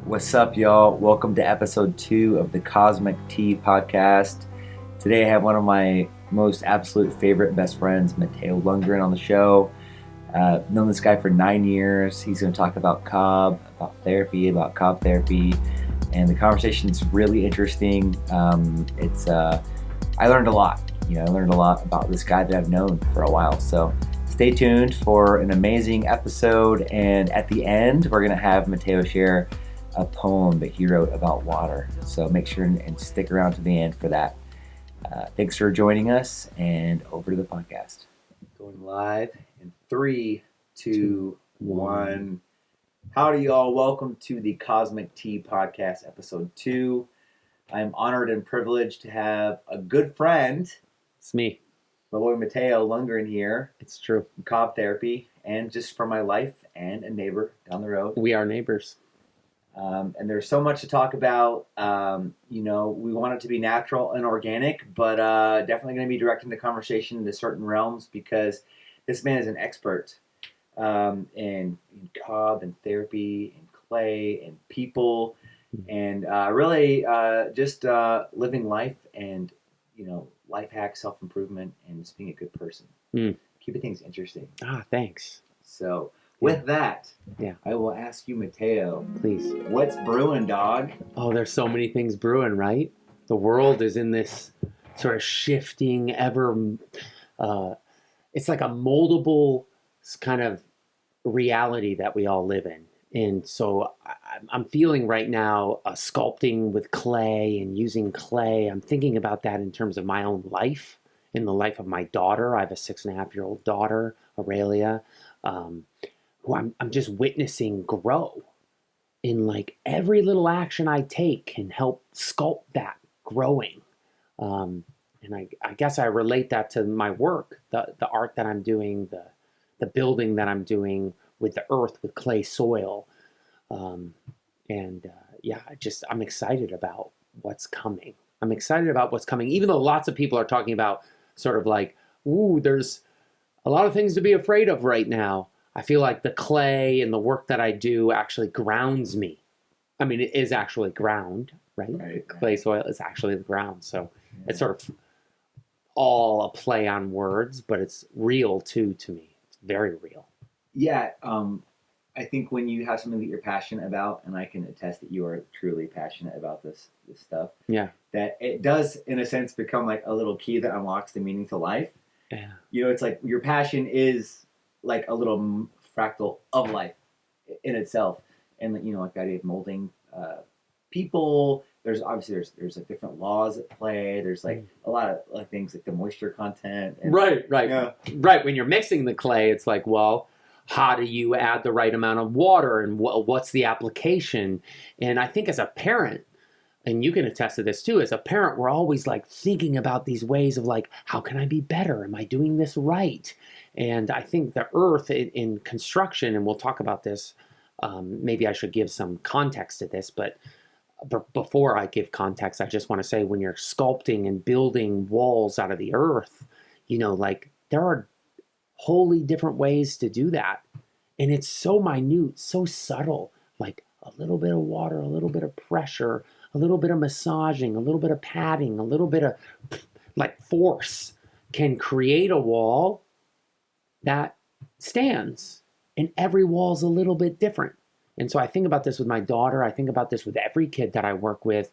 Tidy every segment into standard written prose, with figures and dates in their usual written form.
What's up, y'all? Welcome to episode 2 of the Cosmic Tea podcast. Today I have one of my most absolute favorite best friends, Matteo Lundgren, on the show. Known this guy for 9 years. He's going to talk about Cob, about therapy, about Cob therapy, and the conversation is really interesting. I learned a lot. I learned a lot about this guy that I've known for a while. So stay tuned for an amazing episode. And at the end, we're going to have Matteo share a poem that he wrote about water. So make sure and stick around to the end for that. Thanks for joining us, and over to the podcast. Going live in 3, 2, 1. Howdy, y'all. Welcome to the Cosmic Tea podcast, episode 2. I'm honored and privileged to have a good friend. It's me. My boy Matteo Lundgren here. It's true. Cob therapy, and just from my life, and a neighbor down the road. We are neighbors. And there's so much to talk about. We want it to be natural and organic, but definitely going to be directing the conversation into certain realms because this man is an expert in Cob and therapy and clay and people and really just living life and, life hacks, self-improvement, and just being a good person. Keeping things interesting. Thanks. So with that, yeah, I will ask you, Matteo. Please. What's brewing, dog? Oh, there's so many things brewing, right? The world is in this sort of shifting, it's like a moldable kind of reality that we all live in. And so I'm feeling right now sculpting with clay and using clay. I'm thinking about that in terms of my own life, in the life of my daughter. I have a 6.5-year-old daughter, Aurelia, who I'm just witnessing grow. In like every little action I take can help sculpt that growing. And I guess I relate that to my work, the art that I'm doing, the building that I'm doing with the earth, with clay soil. I'm excited about what's coming. I'm excited about what's coming, even though lots of people are talking about sort of like, ooh, there's a lot of things to be afraid of right now. I feel like the clay and the work that I do actually grounds me. I mean, it is actually ground, right? Clay soil is actually the ground. So it's sort of all a play on words, but it's real too to me. It's very real. Yeah. I think when you have something that you're passionate about, and I can attest that you are truly passionate about this stuff, that it does, in a sense, become like a little key that unlocks the meaning to life. Yeah. It's like your passion is like a little fractal of life in itself. And, like the idea of molding people, there's obviously there's like different laws at play. There's like a lot of like things like the moisture content. And, right. Right. When you're mixing the clay, it's like, well, how do you add the right amount of water and what's the application? And I think as a parent, and you can attest to this too, as a parent, we're always like thinking about these ways of like, how can I be better? Am I doing this right? And I think the earth in construction, and we'll talk about this, maybe I should give some context to this, but before I give context, I just want to say when you're sculpting and building walls out of the earth, like there are wholly different ways to do that. And it's so minute, so subtle, like a little bit of water, a little bit of pressure, a little bit of massaging, a little bit of padding, a little bit of like force can create a wall that stands. And every wall is a little bit different. And so I think about this with my daughter. I think about this with every kid that I work with.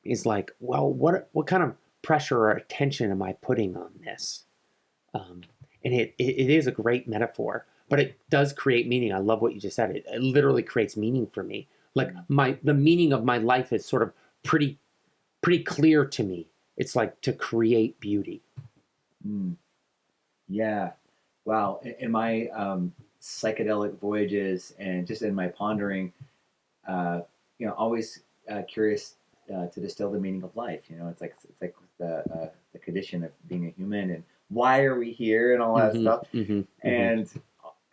Is like, well, what kind of pressure or attention am I putting on this? And it is a great metaphor, but it does create meaning. I love what you just said. It literally creates meaning for me. Like the meaning of my life is sort of pretty clear to me. It's like to create beauty. Yeah. Wow. In my psychedelic voyages and just in my pondering, always curious to distill the meaning of life. It's like the condition of being a human and why are we here and all that stuff. And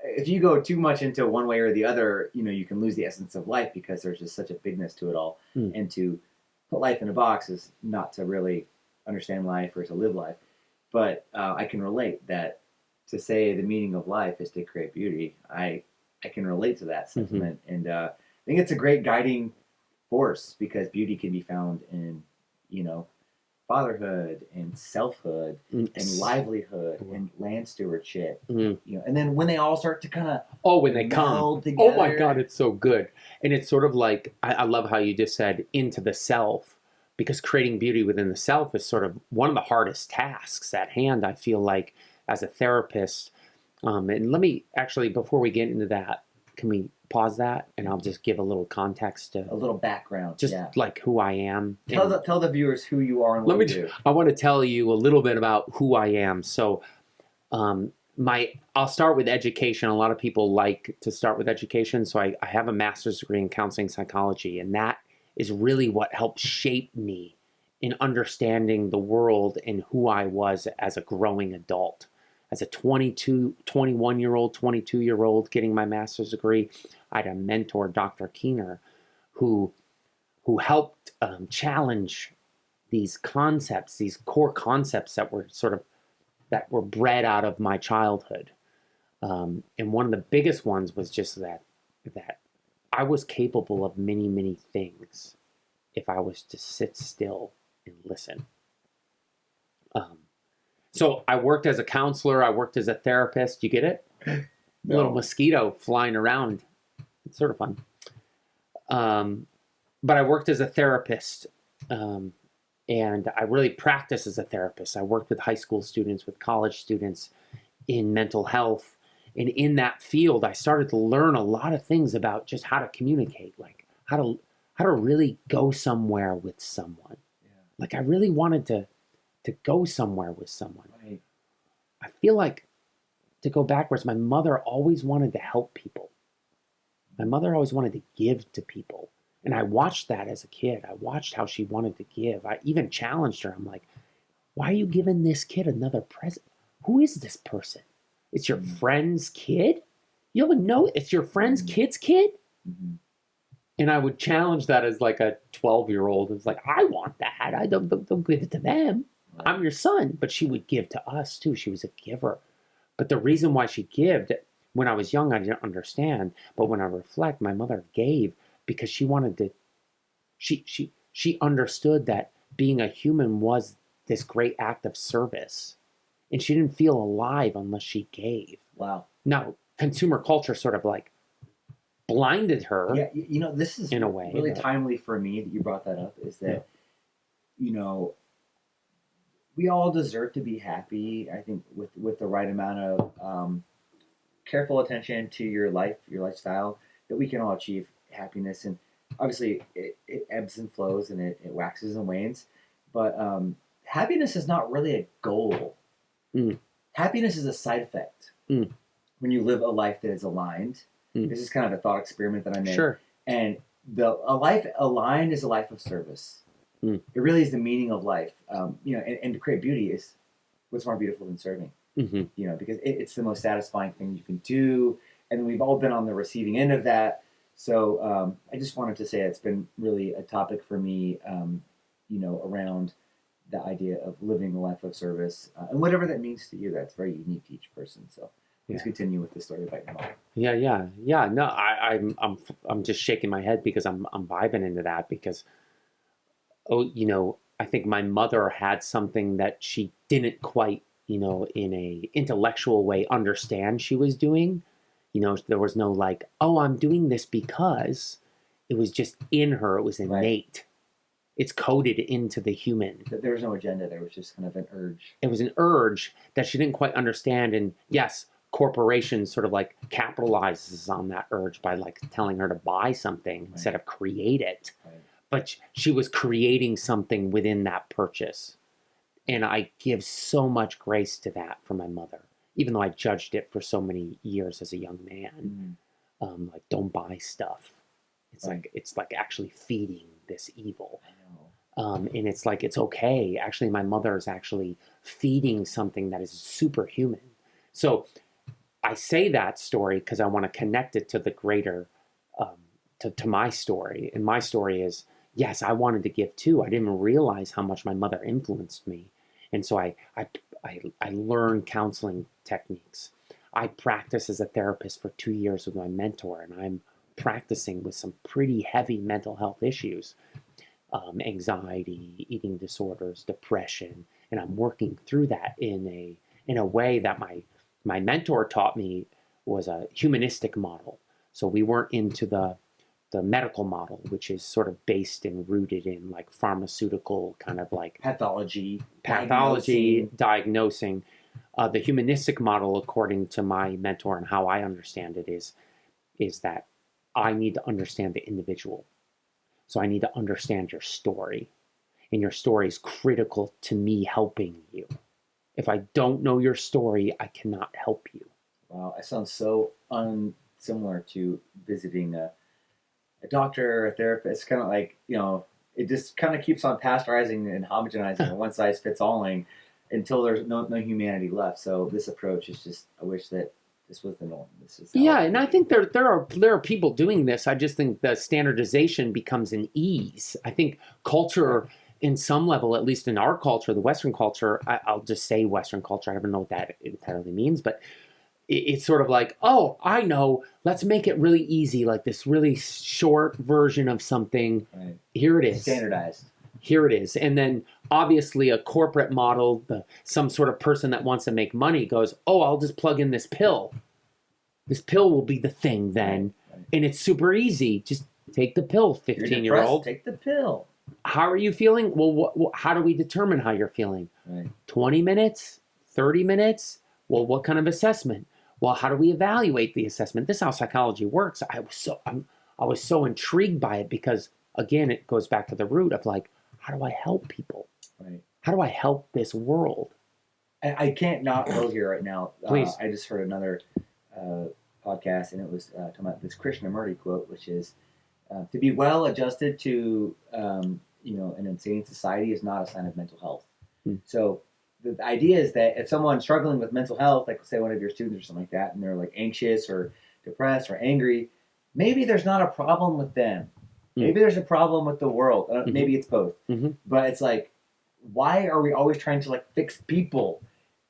if you go too much into one way or the other, you can lose the essence of life because there's just such a bigness to it all. And to put life in a box is not to really understand life or to live life. But I can relate that to say the meaning of life is to create beauty. I can relate to that sentiment. And think it's a great guiding force because beauty can be found in, you know, fatherhood and selfhood and livelihood and land stewardship, you know, and then when they all start to kind of when they come together. Oh my God, it's so good. And it's sort of like, I love how you just said into the self, because creating beauty within the self is sort of one of the hardest tasks at hand, I feel like, as a therapist. And let me actually, before we get into that, can we pause that and I'll just give a little context, a little background, just like who I am. Tell the viewers who you are and what you do. I want to tell you a little bit about who I am. So, I'll start with education. A lot of people like to start with education. So I have a master's degree in counseling psychology, and that is really what helped shape me in understanding the world and who I was as a growing adult. As a 21-year-old, 22-year-old getting my master's degree, I had a mentor, Dr. Keener, who helped challenge these concepts, these core concepts that were bred out of my childhood. And one of the biggest ones was just that I was capable of many, many things if I was to sit still and listen. So I worked as a counselor. I worked as a therapist. You get it? No. Little mosquito flying around. It's sort of fun. But I worked as a therapist, and I really practiced as a therapist. I worked with high school students, with college students in mental health. And in that field, I started to learn a lot of things about just how to communicate, like how to really go somewhere with someone. Yeah. Like I really wanted to go somewhere with someone. Right. I feel like, to go backwards, my mother always wanted to help people. My mother always wanted to give to people. And I watched that as a kid. I watched how she wanted to give. I even challenged her. I'm like, why are you giving this kid another present? Who is this person? It's your friend's kid? You don't know it's your friend's kid's kid? Mm-hmm. And I would challenge that as like a 12-year-old. It's like, I want that. I don't give it to them. Right. I'm your son. But she would give to us too. She was a giver. But the reason why she gave, when I was young, I didn't understand. But when I reflect, my mother gave because she wanted to, she understood that being a human was this great act of service. And she didn't feel alive unless she gave. Wow. Now, consumer culture sort of like blinded her. Yeah, you know, this is in a way really timely for me that you brought that up, is that, you know, we all deserve to be happy, I think, with the right amount of careful attention to your lifestyle, that we can all achieve happiness. And obviously it ebbs and flows and it waxes and wanes. But happiness is not really a goal. Mm. Happiness is a side effect. Mm. When you live a life that is aligned. Mm. This is kind of a thought experiment that I made. Sure. And a life aligned is a life of service. Mm. It really is the meaning of life. You know, and to create beauty is what's more beautiful than serving. Mm-hmm. You know, because it's the most satisfying thing you can do, and we've all been on the receiving end of that. So I just wanted to say it's been really a topic for me. You know, around the idea of living a life of service, and whatever that means to you, that's very unique to each person. So let's continue with the story about your mom. Yeah. No, I'm just shaking my head because I'm vibing into that because, you know, I think my mother had something that she didn't quite, you know, in a intellectual way understand she was doing. You know, there was no like, oh, I'm doing this because. It was just in her. It was innate. Right. It's coded into the human. There was no agenda. There was just kind of an urge. It was an urge that she didn't quite understand. And yes, corporations sort of like capitalizes on that urge by like telling her to buy something instead of create it. Right. But she was creating something within that purchase. And I give so much grace to that from my mother, even though I judged it for so many years as a young man. Mm-hmm. Like, don't buy stuff. It's like actually feeding this evil. And it's like, it's okay. Actually, my mother is actually feeding something that is superhuman. So I say that story because I want to connect it to the greater, to my story. And my story is, yes, I wanted to give too. I didn't realize how much my mother influenced me. And so I learned counseling techniques. I practiced as a therapist for 2 years with my mentor, and I'm practicing with some pretty heavy mental health issues, anxiety, eating disorders, depression, and I'm working through that in a way that my mentor taught me was a humanistic model. So we weren't into the medical model, which is sort of based and rooted in like pharmaceutical kind of like pathology, diagnosing. The humanistic model, according to my mentor and how I understand it, is that I need to understand the individual. So I need to understand your story, and your story is critical to me helping you. If I don't know your story, I cannot help you. Wow, that sounds so unsimilar to visiting a doctor or a therapist. It's kind of like, it just kind of keeps on pasteurizing and homogenizing and one size fits alling until there's no humanity left. So this approach is just, I wish that this was the norm. This is and I think there are people doing this. I just think the standardization becomes an ease. I think culture, in some level, at least in our culture, the Western culture, I'll just say Western culture, I don't know what that entirely means, but it's sort of like, oh, I know, let's make it really easy, like this really short version of something. Right. Here it is. Standardized. Here it is. And then obviously a corporate model, some sort of person that wants to make money goes, oh, I'll just plug in this pill. This pill will be the thing then. Right. And it's super easy. Just take the pill, 15-year-old. Take the pill. How are you feeling? Well, how do we determine how you're feeling? Right. 20 minutes? 30 minutes? Well, what kind of assessment? Well, how do we evaluate the assessment? This is how psychology works. I was so intrigued by it because, again, it goes back to the root of like, how do I help people? Right. How do I help this world? I can't not go here right now. Please. I just heard another podcast, and it was talking about this Krishnamurti quote, which is, to be well adjusted to an insane society is not a sign of mental health. So the idea is that if someone's struggling with mental health, like say one of your students or something like that, and they're like anxious or depressed or angry, maybe there's not a problem with them. Maybe there's a problem with the world. Maybe it's both. But it's like, why are we always trying to like fix people?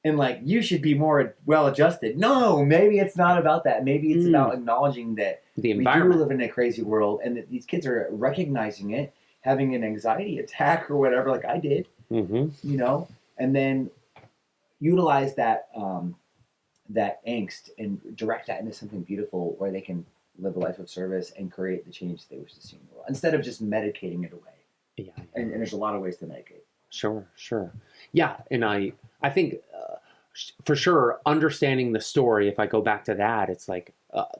And like, you should be more well-adjusted. No, maybe it's not about that. Maybe it's about acknowledging that we do live in a crazy world, and that these kids are recognizing it, having an anxiety attack or whatever, like I did, and then utilize that that angst and direct that into something beautiful where they can live a life of service and create the change they wish to see in the world, instead of just medicating it away. Yeah. And there's a lot of ways to medicate. Sure. Yeah, and I think for sure understanding the story, if I go back to that, it's like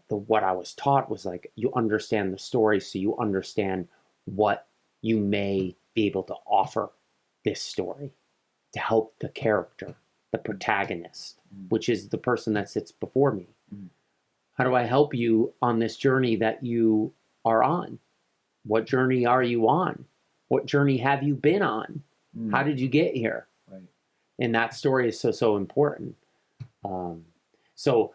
what I was taught was like, you understand the story so you understand what you may be able to offer this story to help the character, the protagonist, which is the person that sits before me. How do I help you on this journey that you are on? What journey are you on? What journey have you been on? How did you get here? Right. And that story is so important. So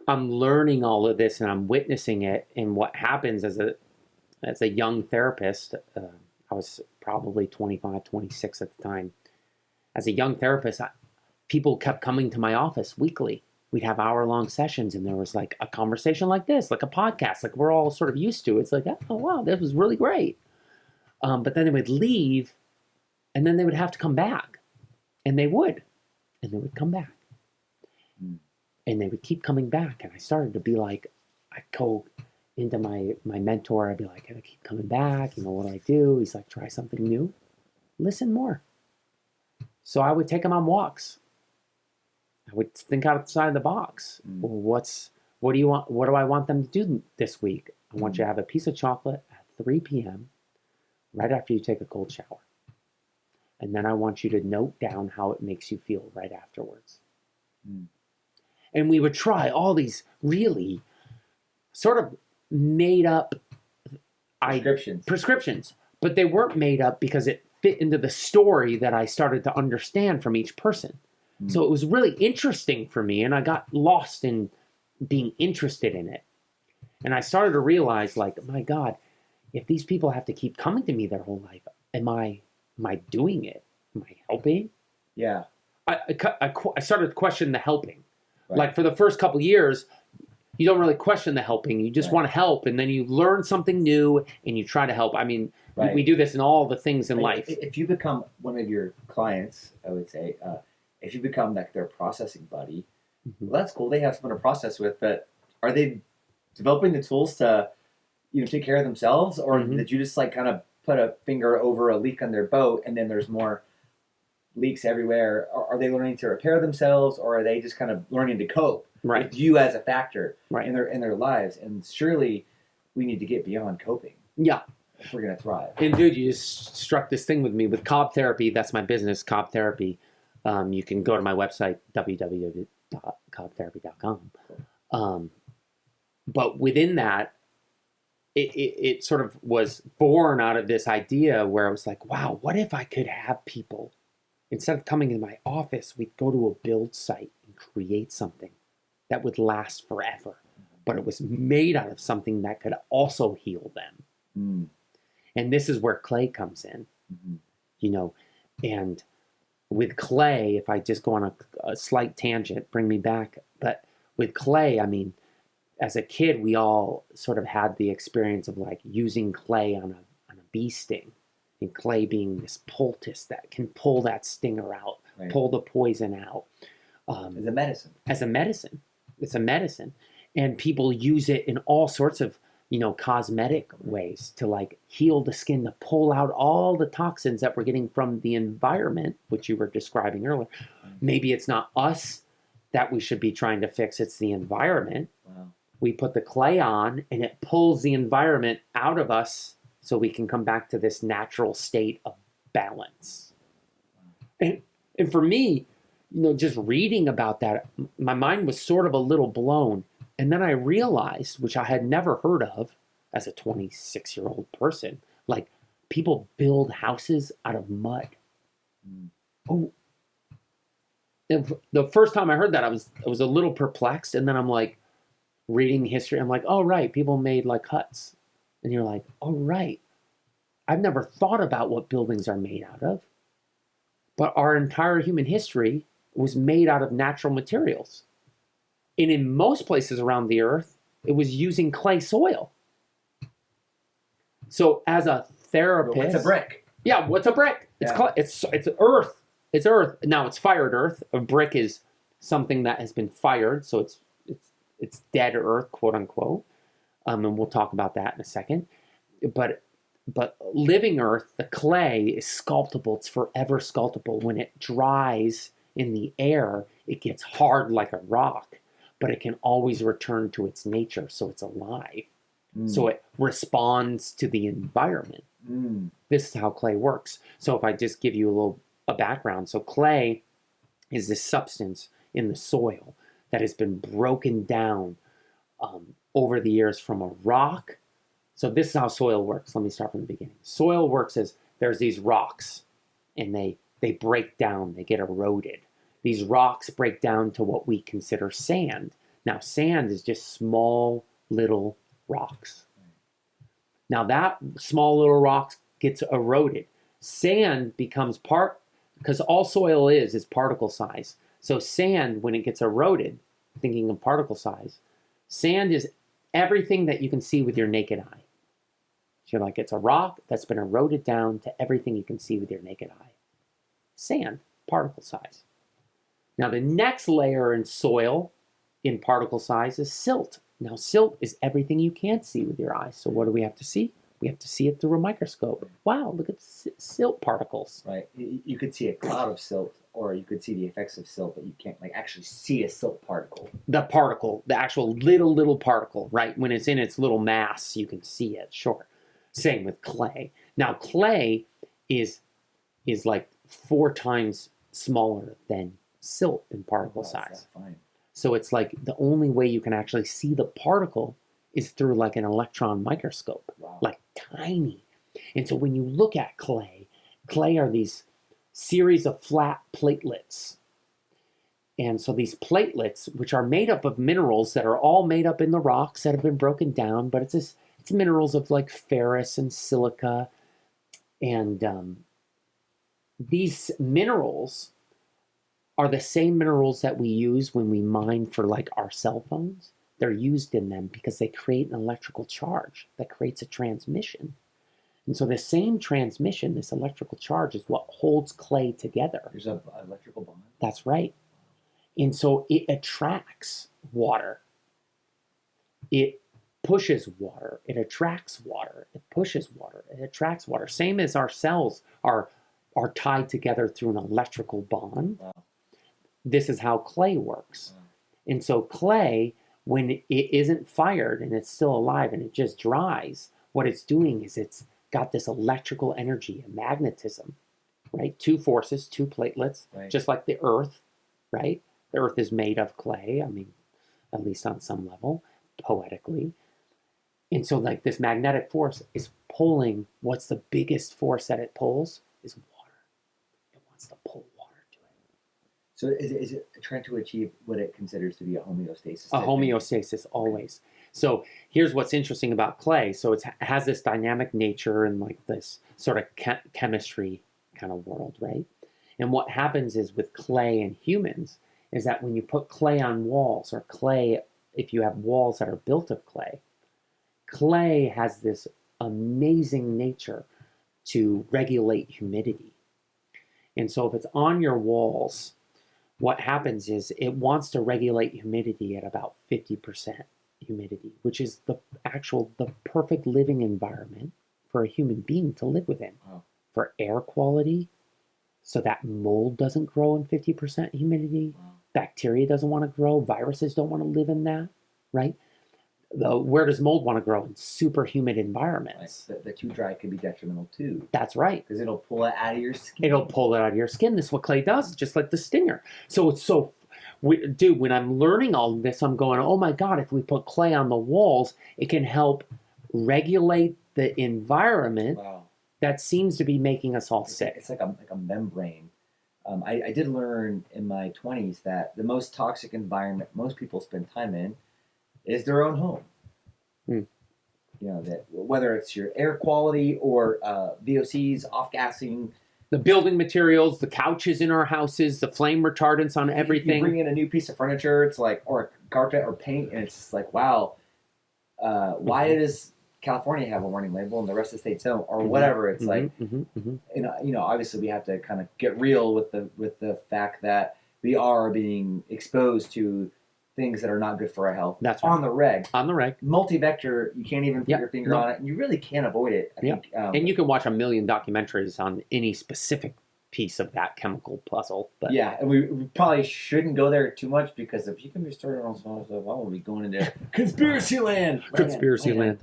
I'm learning all of this and I'm witnessing it. And what happens as a young therapist, I was probably 25, 26 at the time. As a young therapist, people kept coming to my office weekly. We'd have hour-long sessions, and there was like a conversation like this, like a podcast, like we're all sort of used to. It's like, oh, wow, that was really great. But then they would leave, and then they would have to come back. And they would come back. And they would keep coming back. And I started to be like, I go into my mentor, I'd be like, I keep coming back, what do I do? He's like, try something new. Listen more. So I would take them on walks. I would think outside the box. Well, what do you want? What do I want them to do this week? I want you to have a piece of chocolate at 3 p.m. right after you take a cold shower. And then I want you to note down how it makes you feel right afterwards. And we would try all these really sort of made up prescriptions, but they weren't made up because it fit into the story that I started to understand from each person. So it was really interesting for me, and I got lost in being interested in it. And I started to realize, like, my God, if these people have to keep coming to me their whole life, am I doing it? Am I helping? Yeah. I started to question the helping. Right. Like, for the first couple of years, you don't really question the helping. You just Right. want to help, and then you learn something new and you try to help. I mean, Right. we do this in all the things in Like, life. if you become one of your clients, I would say, if you become like their processing buddy, Mhm. well, that's cool. They have someone to process with, but are they developing the tools to, take care of themselves, or Mhm. did you just like kind of put a finger over a leak on their boat, and then there's more leaks everywhere? Are they learning to repair themselves, or are they just kind of learning to cope Right. with you as a factor Right. in their lives? And surely we need to get beyond coping Yeah. if we're going to thrive. And dude, you just struck this thing with me with Cob Therapy. That's my business, Cob Therapy. You can go to my website, www.cobtherapy.com. But within that, it sort of was born out of this idea where I was like, wow, what if I could have people, instead of coming in my office, we'd go to a build site and create something that would last forever. But it was made out of something that could also heal them. Mm. And this is where clay comes in, Mm-hmm. And with clay, if I just go on a slight tangent, bring me back. But with clay, I mean, as a kid, we all sort of had the experience of like using clay on a bee sting, and clay being this poultice that can pull that stinger out, Right. pull the poison out. As a medicine. As a medicine. It's a medicine. And people use it in all sorts of, cosmetic ways to like heal the skin, to pull out all the toxins that we're getting from the environment, which you were describing earlier. Maybe it's not us that we should be trying to fix, it's the environment. Wow. We put the clay on and it pulls the environment out of us so we can come back to this natural state of balance. And for me, just reading about that, my mind was sort of a little blown. And then I realized, which I had never heard of as a 26-year-old person, like people build houses out of mud. Mm. Oh, and the first time I heard that, I was a little perplexed. And then I'm like, reading history, I'm like, oh, right, people made like huts. And you're like, oh, right. I've never thought about what buildings are made out of. But our entire human history was made out of natural materials. And in most places around the earth, it was using clay soil. So as a therapist... What's a brick? Yeah, what's a brick? Yeah. It's earth. It's earth. Now, it's fired earth. A brick is something that has been fired, so it's dead earth, quote unquote. And we'll talk about that in a second. But living earth, the clay, is sculptable. It's forever sculptable. When it dries in the air, it gets hard like a rock, but it can always return to its nature, so it's alive. Mm. So it responds to the environment. Mm. This is how clay works. So if I just give you a background. So clay is this substance in the soil that has been broken down over the years from a rock. So this is how soil works. Let me start from the beginning. Soil works as there's these rocks, and they break down, they get eroded. These rocks break down to what we consider sand. Now, sand is just small little rocks. Now, that small little rocks gets eroded. Sand becomes because all soil is particle size. So sand, when it gets eroded, thinking of particle size, sand is everything that you can see with your naked eye. So you're like, it's a rock that's been eroded down to everything you can see with your naked eye. Sand, particle size. Now, the next layer in soil in particle size is silt. Now, silt is everything you can't see with your eyes. So what do we have to see? We have to see it through a microscope. Wow, look at silt particles. Right. You could see a cloud of silt, or you could see the effects of silt, but you can't like actually see a silt particle. The particle, the actual little particle, right? When it's in its little mass, you can see it, sure. Same with clay. Now, clay is like 4 times smaller than silt in particle size. Fine. So it's like the only way you can actually see the particle is through like an electron microscope. Wow. Like tiny. And so when you look at clay are these series of flat platelets. And so these platelets, which are made up of minerals that are all made up in the rocks that have been broken down, but it's minerals of like ferrous and silica. And these minerals are the same minerals that we use when we mine for like our cell phones. They're used in them because they create an electrical charge that creates a transmission. And so the same transmission, this electrical charge, is what holds clay together. There's an electrical bond. That's right. And so it attracts water. It pushes water. It attracts water. It pushes water. It attracts water. Same as our cells are tied together through an electrical bond. Wow. This is how clay works. Wow. And so clay, when it isn't fired and it's still alive and it just dries, what it's doing is it's got this electrical energy and magnetism, right? Two forces, two platelets, Right. just like the earth, right? The earth is made of clay, I mean, at least on some level, poetically. And so like this magnetic force is pulling, what's the biggest force that it pulls? Is water. It wants to pull water to it. So is it trying to achieve what it considers to be a homeostasis? A homeostasis, always. So here's what's interesting about clay. So it has this dynamic nature and like this sort of chemistry kind of world, right? And what happens is with clay and humans is that when you put clay on walls, or clay, if you have walls that are built of clay, clay has this amazing nature to regulate humidity. And so if it's on your walls, what happens is it wants to regulate humidity at about 50% humidity, which is the perfect living environment for a human being to live within. Wow. For air quality, so that mold doesn't grow in 50% humidity. Wow. Bacteria doesn't want to grow. Viruses don't want to live in that, right? Where does mold want to grow? In super humid environments. Right. The too dry could be detrimental too. That's right. Because it'll pull it out of your skin. It'll pull it out of your skin. This is what clay does, just like the stinger. So it's so, dude, when I'm learning all this, I'm going, oh my God, if we put clay on the walls, it can help regulate the environment. Wow. That seems to be making us all sick. It's like a membrane. I did learn in my 20s that the most toxic environment most people spend time in is their own home. Mm. You know, that whether it's your air quality or VOCs, off-gassing. The building materials, the couches in our houses, the flame retardants on everything. You bring in a new piece of furniture, it's like, or a carpet or paint, and it's just like, wow, why does California have a warning label and the rest of the states don't, or whatever? It's like, you know, obviously we have to kind of get real with the fact that we are being exposed to things that are not good for our health. That's right. On the reg. On the reg. Multi-vector, you can't even put your finger on it, and you really can't avoid it. I think, and you can watch a million documentaries on any specific piece of that chemical puzzle. But yeah, and we probably shouldn't go there too much, because if you can be started on some stuff, I will be going into conspiracy land. Conspiracy land.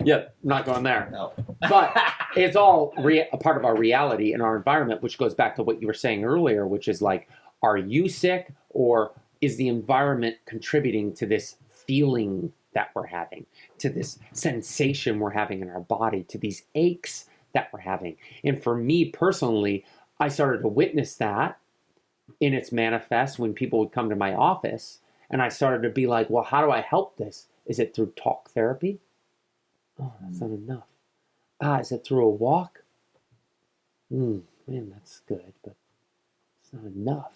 Yeah, not going there. No. But it's all a part of our reality and our environment, which goes back to what you were saying earlier, which is like, are you sick, or is the environment contributing to this feeling that we're having, to this sensation we're having in our body, to these aches that we're having? And for me personally, I started to witness that in its manifest when people would come to my office, and I started to be like, well, how do I help this? Is it through talk therapy? Oh, that's not enough. Is it through a walk? Man, that's good, but it's not enough.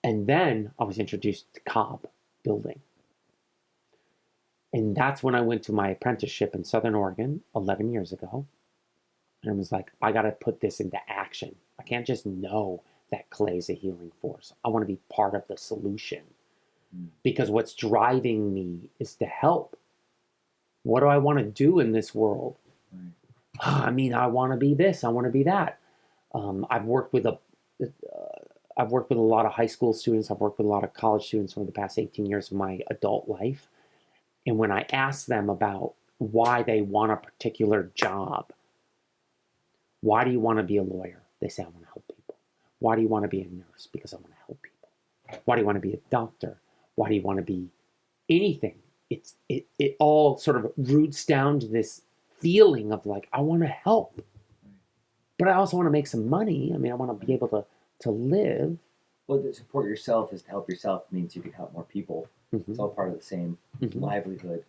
And then I was introduced to Cob building. And that's when I went to my apprenticeship in Southern Oregon 11 years ago. And I was like, I got to put this into action. I can't just know that clay is a healing force. I want to be part of the solution. Because what's driving me is to help. What do I want to do in this world? Right. I mean, I want to be this. I want to be that. I've worked with a lot of high school students. I've worked with a lot of college students over the past 18 years of my adult life. And when I ask them about why they want a particular job, why do you want to be a lawyer? They say, I want to help people. Why do you want to be a nurse? Because I want to help people. Why do you want to be a doctor? Why do you want to be anything? It all sort of roots down to this feeling of like, I want to help, but I also want to make some money. I mean, I want to be able to live. Well, to support yourself is to help yourself, means you can help more people. It's all part of the same livelihood.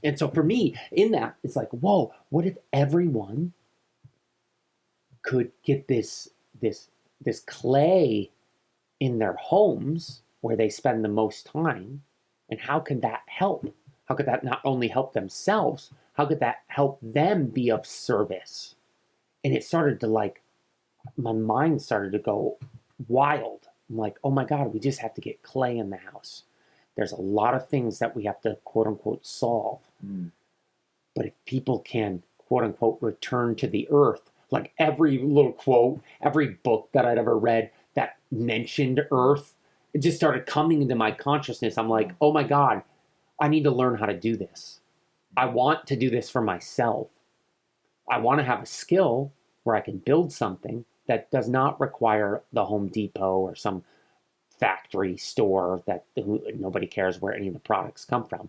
And so for me, in that, it's like, whoa, what if everyone could get this this clay in their homes where they spend the most time, and how can that help? How could that not only help themselves, how could that help them be of service? And it started to like, my mind started to go wild. I'm like, oh my God, we just have to get clay in the house. There's a lot of things that we have to quote unquote solve. But if people can quote unquote return to the earth, like every little quote, every book that I'd ever read that mentioned earth, it just started coming into my consciousness. I'm like, oh my God, I need to learn how to do this. I want to do this for myself. I want to have a skill where I can build something that does not require the Home Depot or some factory store that nobody cares where any of the products come from.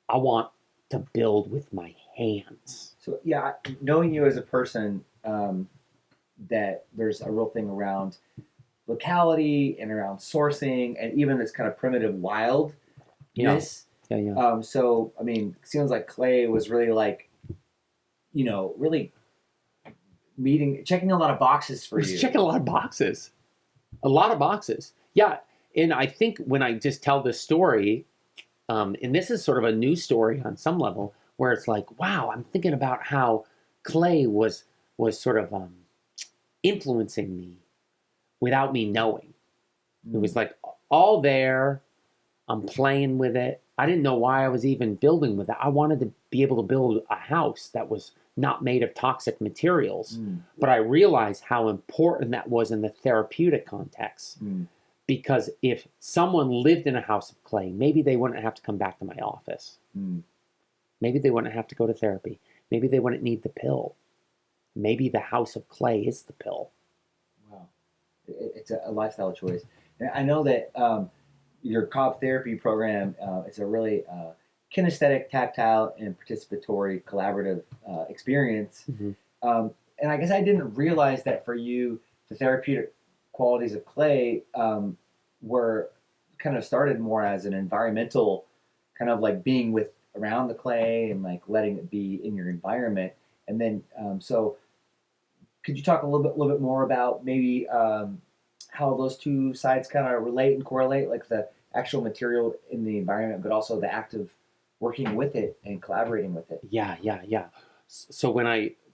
I want to build with my hands. So yeah, knowing you as a person, that there's a real thing around locality and around sourcing and even this kind of primitive wildness. Yeah. So I mean, it seems like clay was really like, really checking a lot of boxes for you. Checking a lot of boxes. A lot of boxes. Yeah. And I think when I just tell this story, and this is sort of a new story on some level, where it's like, wow, I'm thinking about how clay was sort of influencing me without me knowing. It was like all there. I'm playing with it. I didn't know why I was even building with it. I wanted to be able to build a house that was not made of toxic materials. But I realized how important that was in the therapeutic context. Because if someone lived in a house of clay, maybe they wouldn't have to come back to my office. Maybe they wouldn't have to go to therapy. Maybe they wouldn't need the pill. Maybe the house of clay is the pill. Wow. It's a lifestyle choice. And I know that your Cob therapy program, it's a really kinesthetic, tactile, and participatory collaborative experience. And I guess I didn't realize that for you, the therapeutic qualities of clay were kind of started more as an environmental kind of like being with around the clay and like letting it be in your environment. And then, so could you talk a little bit more about maybe how those two sides kind of relate and correlate, like the actual material in the environment, but also the act of working with it and collaborating with it? Yeah. So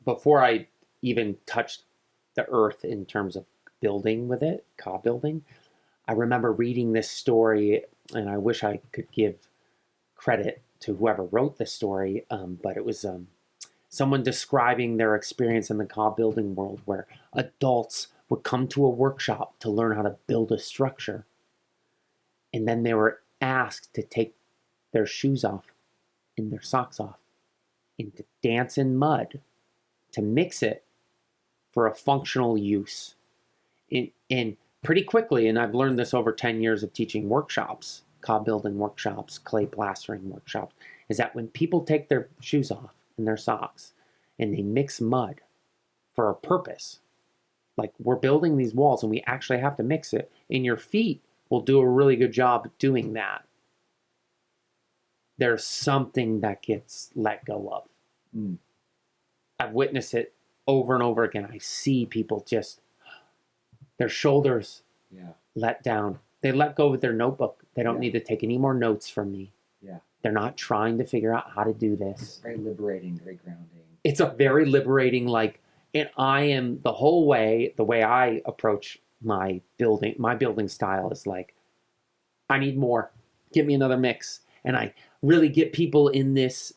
before I even touched the earth in terms of building with it, Cob building, I remember reading this story, and I wish I could give credit to whoever wrote the story, but it was someone describing their experience in the Cob building world, where adults would come to a workshop to learn how to build a structure, and then they were asked to take their shoes off and their socks off and to dance in mud, to mix it for a functional use. And pretty quickly, and I've learned this over 10 years of teaching workshops, Cob building workshops, clay plastering workshops, is that when people take their shoes off and their socks and they mix mud for a purpose, like we're building these walls and we actually have to mix it, and your feet will do a really good job doing that, there's something that gets let go of. I've witnessed it over and over again. I see people just, their shoulders let down. They let go of their notebook. They don't need to take any more notes from me. They're not trying to figure out how to do this. It's very liberating, very grounding. It's a very liberating, and I am the whole way, the way I approach my building style is like, I need more. Give me another mix. And I really get people in this,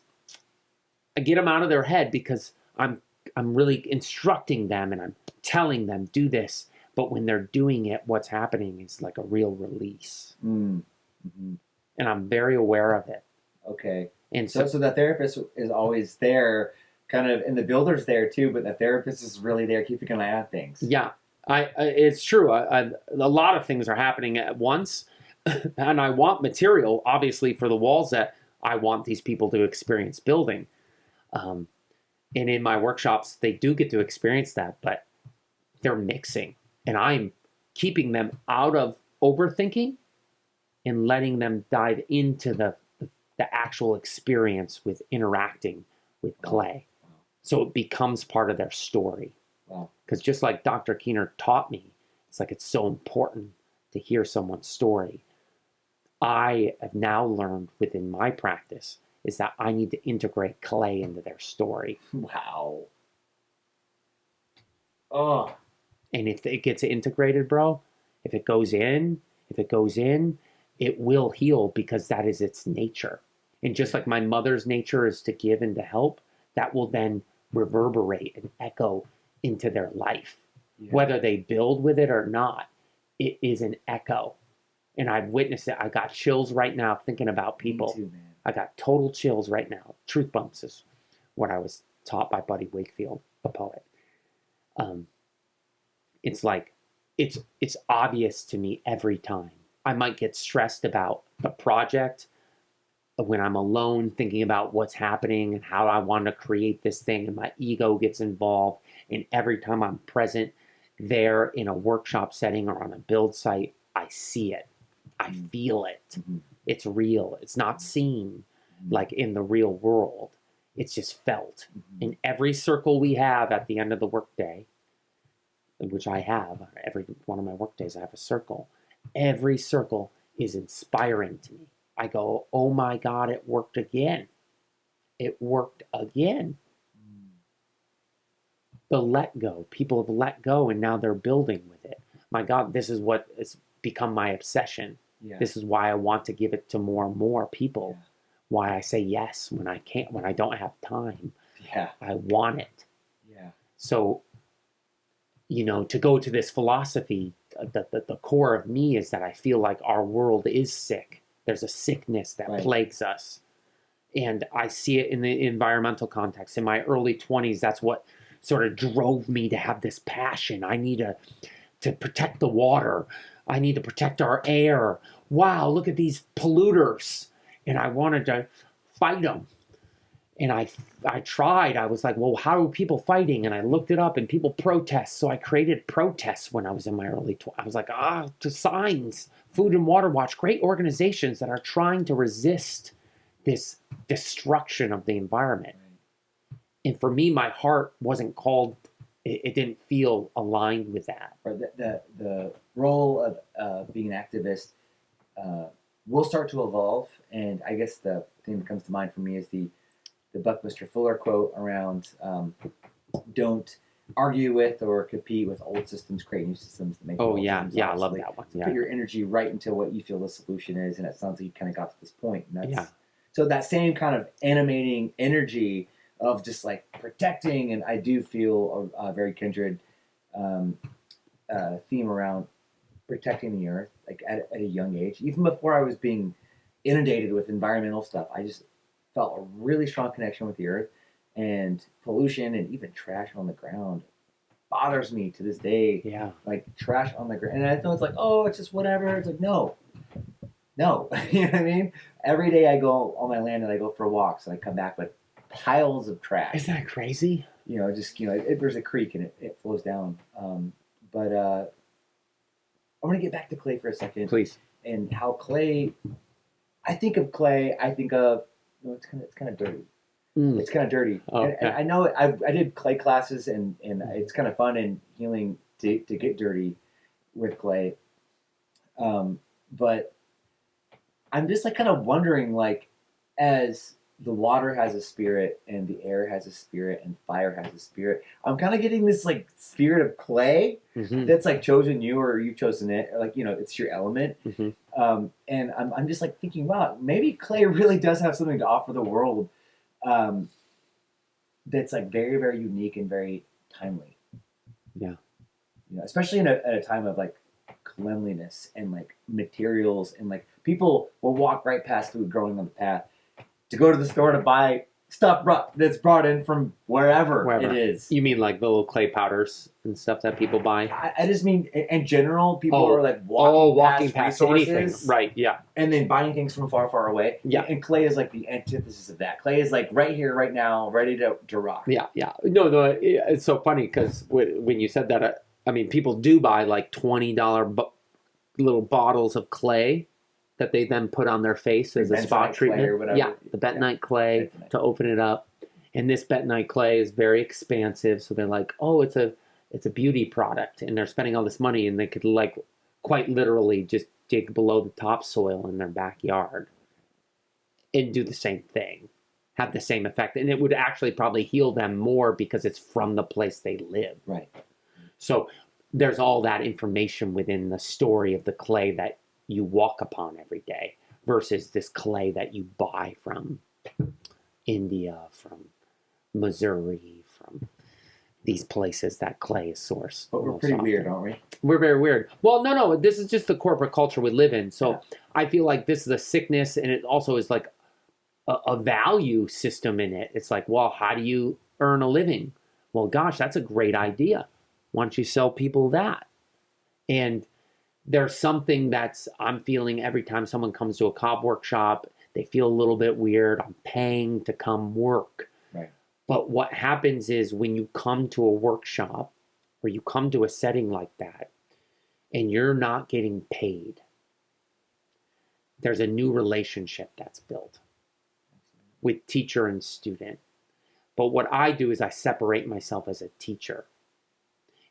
I get them out of their head because I'm really instructing them and I'm telling them, do this. But when they're doing it, what's happening is like a real release. And I'm very aware of it. Okay. And so the therapist is always there, kind of, and the builder's there too, but the therapist is really there keeping an eye on things. Yeah, it's true. A lot of things are happening at once, and I want material, obviously, for the walls that I want these people to experience building. And in my workshops, they do get to experience that, but they're mixing, and I'm keeping them out of overthinking and letting them dive into the actual experience with interacting with clay. So it becomes part of their story. Because just like Dr. Keener taught me, It's like it's so important to hear someone's story. I have now learned within my practice is that I need to integrate clay into their story. Wow. Oh. And if it gets integrated, bro, if it goes in, it will heal because that is its nature. And just like my mother's nature is to give and to help, that will then reverberate and echo into their life. Yeah. Whether they build with it or not, it is an echo. And I've witnessed it. I got chills right now thinking about people. Me too, man. I got total chills right now. Truth bumps is what I was taught by Buddy Wakefield, a poet. It's like, it's obvious to me every time. I might get stressed about a project when I'm alone thinking about what's happening and how I want to create this thing, and my ego gets involved. And every time I'm present there in a workshop setting or on a build site, I see it. I feel it. Mm-hmm. It's real. It's not seen like in the real world. It's just felt. Mm-hmm. In every circle we have at the end of the workday, which I have, every one of my work days, I have a circle. Every circle is inspiring to me. I go, oh my God, it worked again. It worked again. The let go. People have let go and now they're building with it. My God, this is what has become my obsession. Yeah. This is why I want to give it to more and more people. Yeah. Why I say yes when I can't, when I don't have time. Yeah. I want it. Yeah. So, you know, to go to this philosophy, the core of me is that I feel like our world is sick. There's a sickness that plagues us. And I see it in the environmental context. In my early 20s, that's what sort of drove me to have this passion. I need to protect the water. I need to protect our air. Wow, look at these polluters. And I wanted to fight them. And I tried. I was like, well, how are people fighting? And I looked it up, and people protest. So I created protests when I was in my early 20s. I was like, to signs, Food and Water Watch, great organizations that are trying to resist this destruction of the environment. And for me, my heart wasn't called, it didn't feel aligned with that. Or the role of being an activist will start to evolve. And I guess the thing that comes to mind for me is the Buckminster Fuller quote around don't argue with or compete with old systems, create new systems that make I love that one. Put your energy right into what you feel the solution is, and it sounds like you kind of got to this point. And that's, so that same kind of animating energy of just like protecting, and I do feel a very kindred theme around protecting the earth, like at a young age. Even before I was being inundated with environmental stuff, I just felt a really strong connection with the earth, and pollution and even trash on the ground bothers me to this day. Yeah. Like trash on the ground. And I know it's like, oh, it's just whatever. It's like, no. You know what I mean? Every day I go on my land and I go for walks and I come back with piles of trash. Isn't that crazy? You know, just, there's a creek and it flows down. But I want to get back to clay for a second. Please. And how clay, I think of clay, it's kind of dirty. It's kind of dirty. Oh, okay. And I know I did clay classes, and it's kind of fun and healing to get dirty with clay. But I'm just like kind of wondering, like, as the water has a spirit and the air has a spirit and fire has a spirit, I'm kind of getting this like spirit of clay that's like chosen you, or you've chosen it, or like, it's your element. And I'm just like thinking, wow, maybe clay really does have something to offer the world that's like very, very unique and very timely. Yeah. Especially at a time of like cleanliness and like materials, and like people will walk right past food growing on the path to go to the store to buy stuff that's brought in from wherever it is. You mean like the little clay powders and stuff that people buy? I just mean in general, people are like walking past resources, anything. Right, yeah. And then buying things from far, far away. Yeah. And clay is like the antithesis of that. Clay is like right here, right now, ready to rock. Yeah, yeah. No, it's so funny because when you said that, I mean, people do buy like $20 little bottles of clay that they then put on their face as a spot treatment. Or whatever. Yeah, the bentonite clay to open it up. And this bentonite clay is very expansive. So they're like, oh, it's a it's a beauty product, and they're spending all this money, and they could like quite literally just dig below the topsoil in their backyard and do the same thing, have the same effect, and it would actually probably heal them more because it's from the place they live. Right. So there's all that information within the story of the clay that you walk upon every day versus this clay that you buy from India, from Missouri, from these places that clay is sourced. But we're pretty weird, aren't we? We're very weird. Well, no, this is just the corporate culture we live in. So I feel like this is a sickness, and it also is like a value system in it. It's like, well, how do you earn a living? Well, gosh, that's a great idea. Why don't you sell people that? And there's something that's I'm feeling every time someone comes to a cob workshop, they feel a little bit weird. I'm paying to come work. Right. But what happens is when you come to a workshop or you come to a setting like that and you're not getting paid, there's a new relationship that's built with teacher and student. But what I do is I separate myself as a teacher.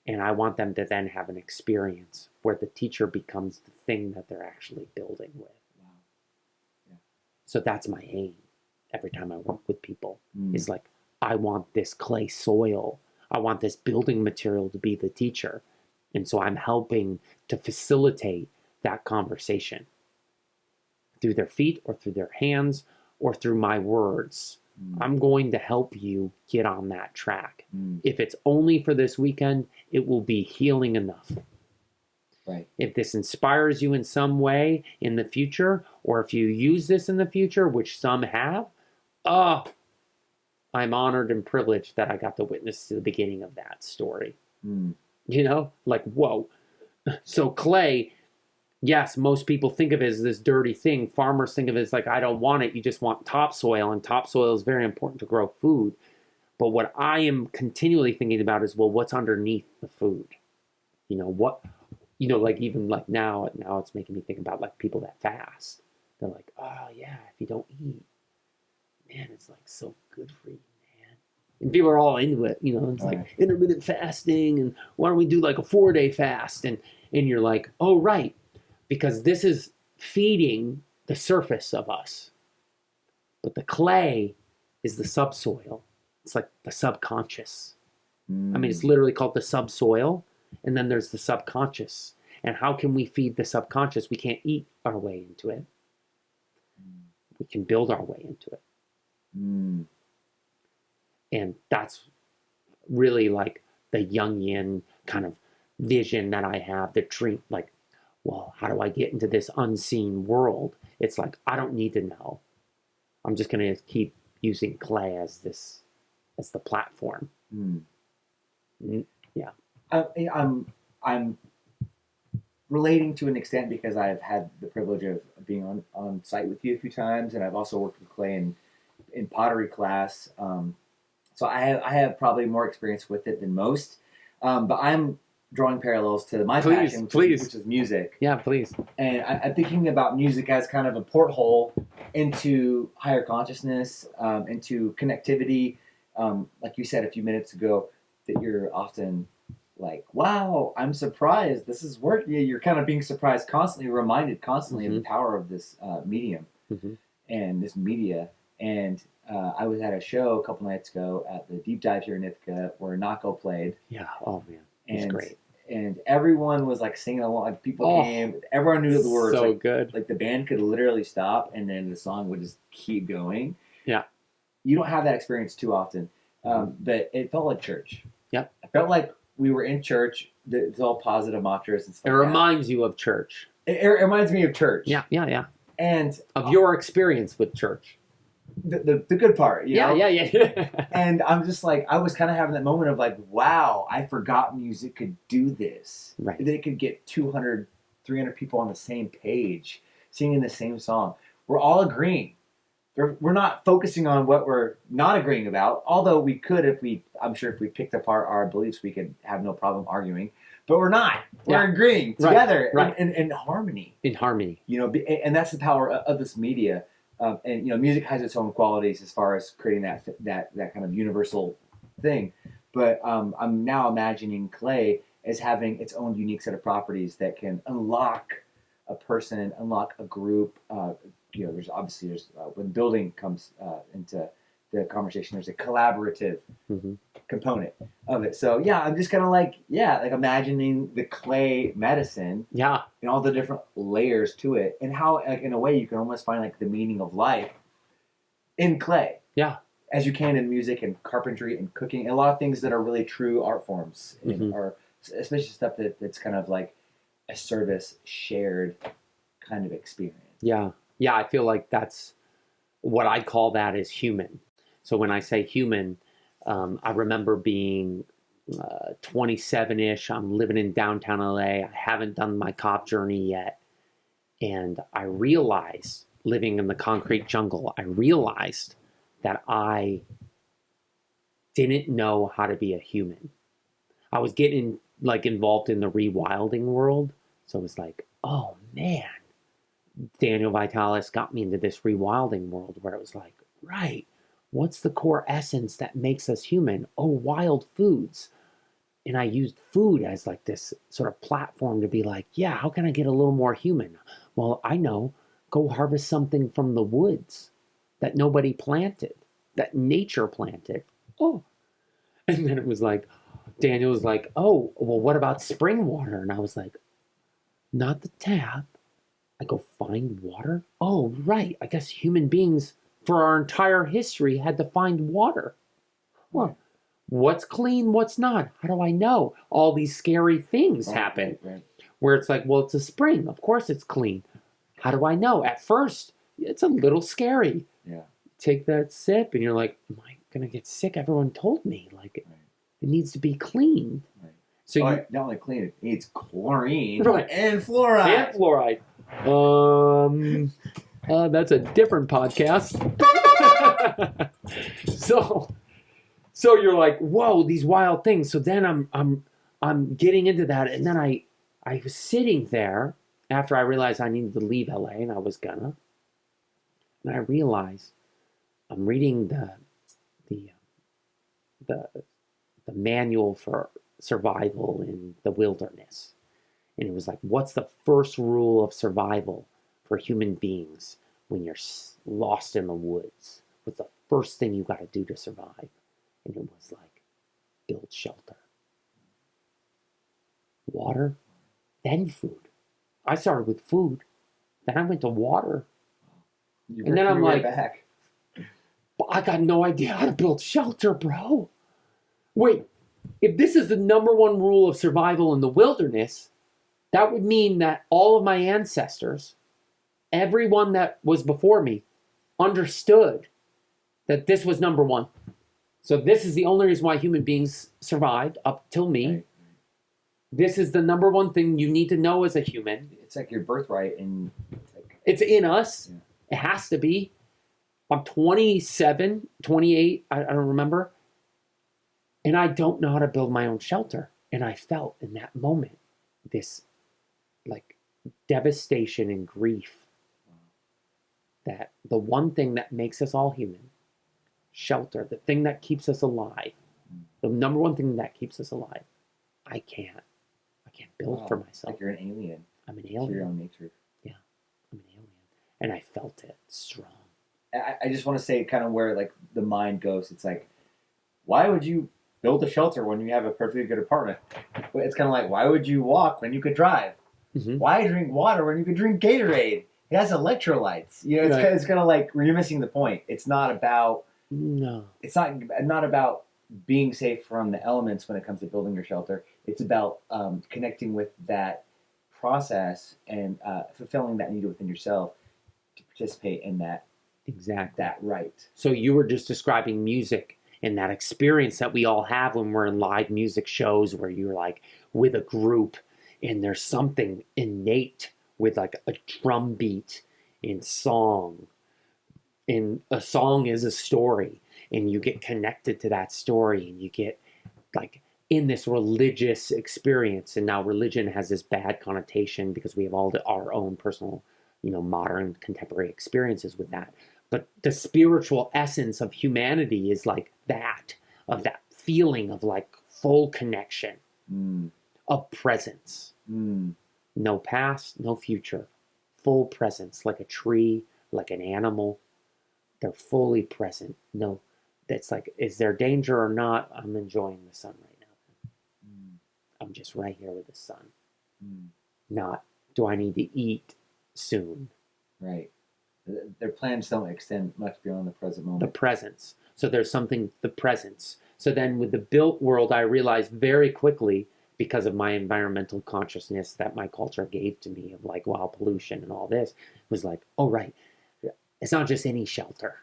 And I want them to then have an experience where the teacher becomes the thing that they're actually building with. Wow. Yeah. So that's my aim every time I work with people. Is like, I want this clay soil. I want this building material to be the teacher. And so I'm helping to facilitate that conversation through their feet or through their hands or through my words. I'm going to help you get on that track. If it's only for this weekend, it will be healing enough. Right. If this inspires you in some way in the future, or if you use this in the future, which some have, I'm honored and privileged that I got to witness to the beginning of that story. You know, like, whoa. So clay, yes, most people think of it as this dirty thing. Farmers think of it as like, I don't want it. You just want topsoil, and topsoil is very important to grow food. But what I am continually thinking about is, well, what's underneath the food? You know, what, you know, like even like now it's making me think about like people that fast. They're like, oh yeah, if you don't eat, man, it's like so good for you, man. And people are all into it, you know, it's like intermittent fasting, and why don't we do like a 4-day fast? And you're like, oh, right. Because this is feeding the surface of us. But the clay is the subsoil. It's like the subconscious. I mean, it's literally called the subsoil. And then there's the subconscious. And how can we feed the subconscious? We can't eat our way into it. We can build our way into it. And that's really like the Jungian kind of vision that I have. The dream, like, well, how do I get into this unseen world? It's like, I don't need to know. I'm just going to keep using clay as the platform. Yeah. I'm relating to an extent because I've had the privilege of being on site with you a few times, and I've also worked with clay in pottery class. So I have probably more experience with it than most. But I'm drawing parallels to my passion, which is music. Yeah, please. And I'm thinking about music as kind of a porthole into higher consciousness, into connectivity. Like you said a few minutes ago, that you're often like, wow, I'm surprised. This is working. You're kind of being surprised constantly, reminded constantly of the power of this medium and this media. And I was at a show a couple nights ago at the Deep Dive here in Ithaca where Nako played. Yeah, oh man. It's great. And everyone was like singing along. Like people came. Everyone knew the words. So like, good. Like the band could literally stop, and then the song would just keep going. Yeah. You don't have that experience too often, but it felt like church. Yep. I felt like we were in church. It's all positive mantras and stuff. It reminds you of church. It reminds me of church. Yeah. And of your experience with church. The good part, you know? Yeah. And I'm just like, I was kind of having that moment of like, wow, I forgot music could do this. Right. That it could get 200, 300 people on the same page, singing the same song. We're all agreeing. We're not focusing on what we're not agreeing about, although we could I'm sure if we picked apart our beliefs, we could have no problem arguing. But we're not. We're agreeing together in harmony. In harmony. You know, and that's the power of this media. And you know, music has its own qualities as far as creating that kind of universal thing. But I'm now imagining clay as having its own unique set of properties that can unlock a person, unlock a group. There's when building comes into the conversation, there's a collaborative component of it. So yeah, I'm just kind of like imagining the clay medicine, Yeah. and all the different layers to it, and how like in a way you can almost find like the meaning of life in clay. Yeah. As you can in music and carpentry and cooking, and a lot of things that are really true art forms, or especially stuff that's kind of like a service shared kind of experience. Yeah. Yeah. I feel like that's what I call that is human. So when I say human, I remember being 27-ish. I'm living in downtown LA. I haven't done my Cob journey yet. And I realized, living in the concrete jungle, I realized that I didn't know how to be a human. I was getting like involved in the rewilding world. So it was like, oh man, Daniel Vitalis got me into this rewilding world where it was like, right, what's the core essence that makes us human? Oh, wild foods. And I used food as like this sort of platform to be like, yeah, how can I get a little more human? Well, I know, go harvest something from the woods that nobody planted, that nature planted. Oh. And then it was like, Daniel was like, oh, well, what about spring water? And I was like, not the tap. I go find water? Oh, right. I guess human beings for our entire history had to find water. Well, what's clean, what's not? How do I know? All these scary things happen where it's like, well, it's a spring. Of course it's clean. How do I know? At first, it's a little scary. Yeah. Take that sip and you're like, am I going to get sick? Everyone told me like it needs to be cleaned. Right. So not only clean, it needs chlorine and fluoride. And fluoride. That's a different podcast. So you're like, whoa, these wild things. So then I'm getting into that, and then I was sitting there after I realized I needed to leave LA, and I was gonna, and I realized I'm reading the manual for survival in the wilderness. And it was like, what's the first rule of survival for human beings when you're lost in the woods? What's the first thing you got to do to survive? And it was like, build shelter. Water, then food. I started with food, then I went to water. And then I'm like, back. I got no idea how to build shelter, bro. Wait, if this is the number one rule of survival in the wilderness, that would mean that all of my ancestors, everyone that was before me, understood that this was number one. So this is the only reason why human beings survived up till me. Right. This is the number one thing you need to know as a human. It's like your birthright, and it's in us. Yeah. It has to be. I'm 27, 28, I don't remember. And I don't know how to build my own shelter. And I felt in that moment this like devastation and grief that the one thing that makes us all human, shelter, the thing that keeps us alive, the number one thing that keeps us alive, I can't build for myself. Like you're an alien. I'm an alien. To your own nature. Yeah, I'm an alien. And I felt it strong. I just want to say kind of where like the mind goes. It's like, why would you build a shelter when you have a perfectly good apartment? It's kind of like, why would you walk when you could drive? Mm-hmm. Why drink water when you could drink Gatorade? It has electrolytes. You know, it's kind of like you're missing the point. It's not about It's not about being safe from the elements when it comes to building your shelter. It's about connecting with that process and fulfilling that need within yourself to participate in that. Exactly. That right. So you were just describing music and that experience that we all have when we're in live music shows where you're like with a group and there's something innate with like a drum beat in song. And a song is a story and you get connected to that story and you get like in this religious experience. And now religion has this bad connotation because we have all our own personal, modern contemporary experiences with that. But the spiritual essence of humanity is like that, of that feeling of like full connection, of presence. No past, no future. Full presence, like a tree, like an animal. They're fully present. No, that's like, is there danger or not? I'm enjoying the sun right now. I'm just right here with the sun. Not, do I need to eat soon? Right. Their plans don't extend much beyond the present moment. The presence. So there's something, the presence. So then with the built world, I realized very quickly, because of my environmental consciousness that my culture gave to me of like, wow, pollution and all this, was like, oh, right. It's not just any shelter.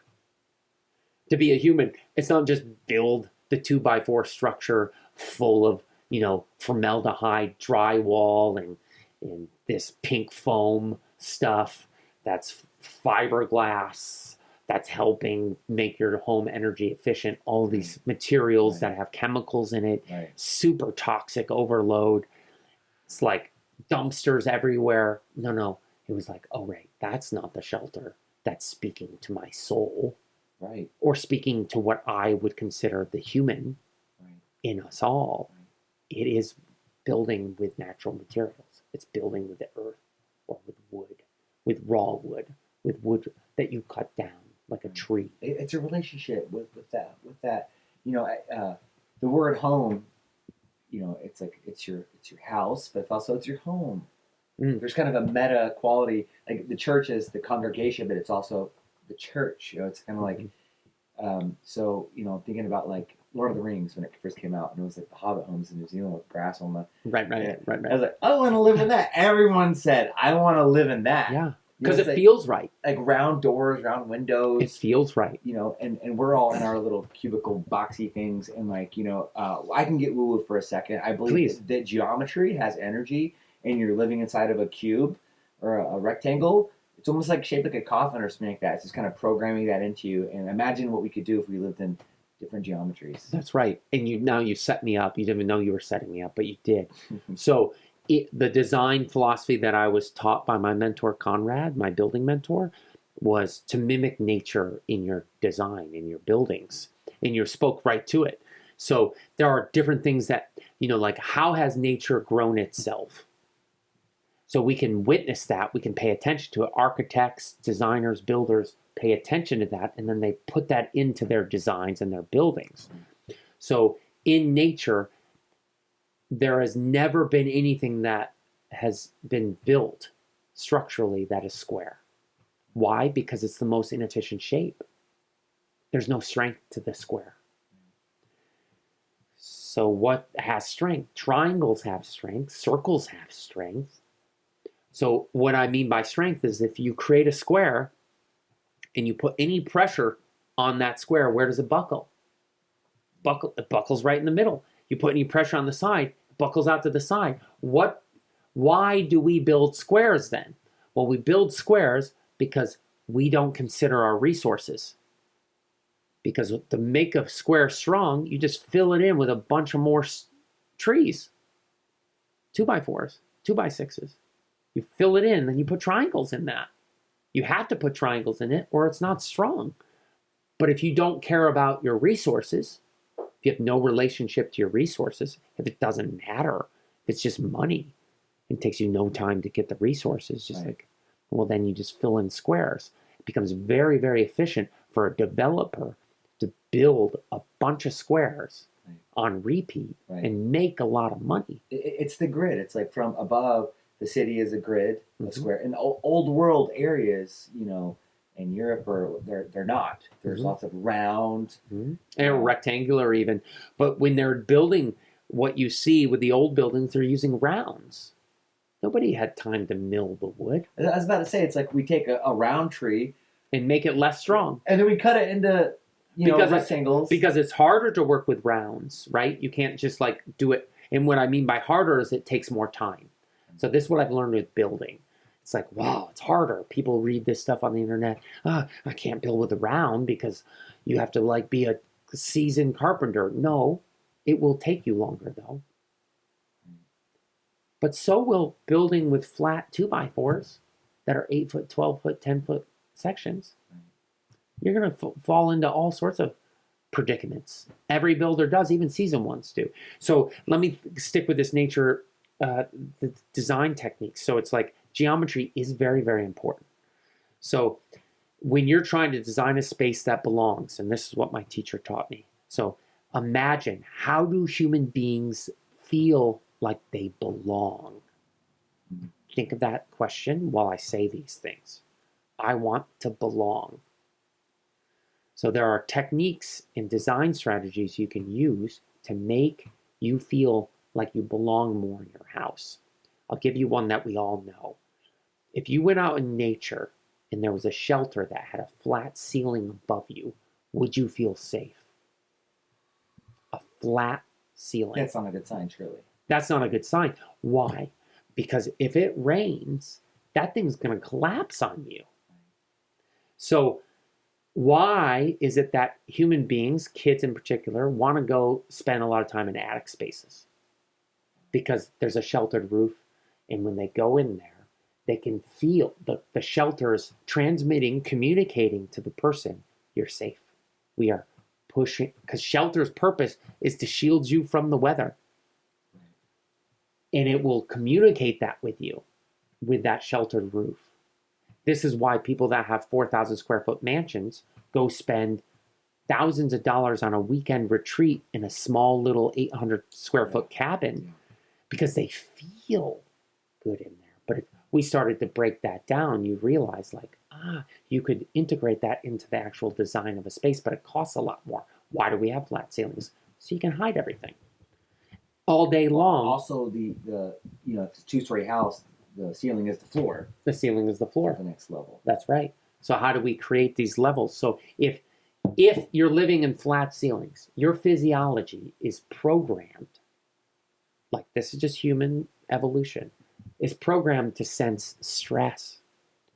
To be a human, it's not just build the 2x4 structure full of, you know, formaldehyde drywall and this pink foam stuff that's fiberglass that's helping make your home energy efficient. All these materials that have chemicals in it, super toxic overload. It's like dumpsters everywhere. No. It was like, oh, right, that's not the shelter that's speaking to my soul. Right. Or speaking to what I would consider the human in us all. It is building with natural materials. It's building with the earth or with wood, with raw wood, with wood that you cut down like a tree. It's a relationship with that. You know, the word home, you know, it's like it's your house, but also it's your home. There's kind of a meta quality. Like the church is the congregation, but it's also the church. You know, it's kind of like so, you know, thinking about like Lord of the Rings when it first came out, and it was like the Hobbit homes in New Zealand with grass on the right. I was like, I want to live in that. Everyone said, I want to live in that. Yeah, because it feels right. Like round doors, round windows. It feels right. You know, and we're all in our little cubicle boxy things, and like, you know, I can get woo-woo for a second. I believe that geometry has energy, and you're living inside of a cube or a rectangle. It's almost like shaped like a coffin or something like that. It's just kind of programming that into you. And imagine what we could do if we lived in different geometries. That's right. And you set me up. You didn't even know you were setting me up, but you did. So the design philosophy that I was taught by my mentor, Conrad, my building mentor, was to mimic nature in your design, in your buildings. And you spoke right to it. So there are different things that, you know, like how has nature grown itself? So we can witness that, we can pay attention to it. Architects, designers, builders pay attention to that, and then they put that into their designs and their buildings. So in nature, there has never been anything that has been built structurally that is square. Why? Because it's the most inefficient shape. There's no strength to the square. So what has strength? Triangles have strength, circles have strength. So what I mean by strength is if you create a square and you put any pressure on that square, where does it buckle? It buckles right in the middle. You put any pressure on the side, it buckles out to the side. Why do we build squares then? Well, we build squares because we don't consider our resources. Because to make a square strong, you just fill it in with a bunch of more trees. 2x4s, 2x6s. You fill it in, then you put triangles in that. You have to put triangles in it or it's not strong. But if you don't care about your resources, if you have no relationship to your resources, if it doesn't matter, if it's just money, it takes you no time to get the resources, just like, well, then you just fill in squares. It becomes very, very efficient for a developer to build a bunch of squares on repeat and make a lot of money. It's the grid. It's like from above, the city is a grid, a square. In old world areas, you know, in Europe, they're not. There's lots of round. And rectangular even. But when they're building what you see with the old buildings, they're using rounds. Nobody had time to mill the wood. I was about to say, it's like we take a round tree. And make it less strong. And then we cut it into, rectangles. Because it's harder to work with rounds, right? You can't just like do it. And what I mean by harder is it takes more time. So this is what I've learned with building. It's like, wow, it's harder. People read this stuff on the internet. I can't build with a round because you have to like be a seasoned carpenter. No, it will take you longer though. But so will building with flat 2x4s that are 8 foot, 12 foot, 10 foot sections. You're going to fall into all sorts of predicaments. Every builder does, even seasoned ones do. So let me stick with this nature, the design techniques. So it's like geometry is very, very important. So when you're trying to design a space that belongs, and this is what my teacher taught me. So imagine, how do human beings feel like they belong? Think of that question while I say these things. I want to belong. So there are techniques and design strategies you can use to make you feel like you belong more in your house. I'll give you one that we all know. If you went out in nature and there was a shelter that had a flat ceiling above you, would you feel safe? A flat ceiling. That's not a good sign, surely. That's not a good sign. Why? Because if it rains, that thing's going to collapse on you. So why is it that human beings, kids in particular, want to go spend a lot of time in attic spaces? Because there's a sheltered roof, and when they go in there, they can feel the shelters transmitting, communicating to the person, you're safe. We are pushing, because shelter's purpose is to shield you from the weather. And it will communicate that with you, with that sheltered roof. This is why people that have 4,000 square foot mansions go spend thousands of dollars on a weekend retreat in a small little 800 square foot cabin, because they feel good in there. But if we started to break that down, you realize like, you could integrate that into the actual design of a space, but it costs a lot more. Why do we have flat ceilings? So you can hide everything all day long. Also, the it's a 2-story house, the ceiling is the floor. The ceiling is the floor. The next level. That's right. So how do we create these levels? So if you're living in flat ceilings, your physiology is programmed, like this is just human evolution, is programmed to sense stress.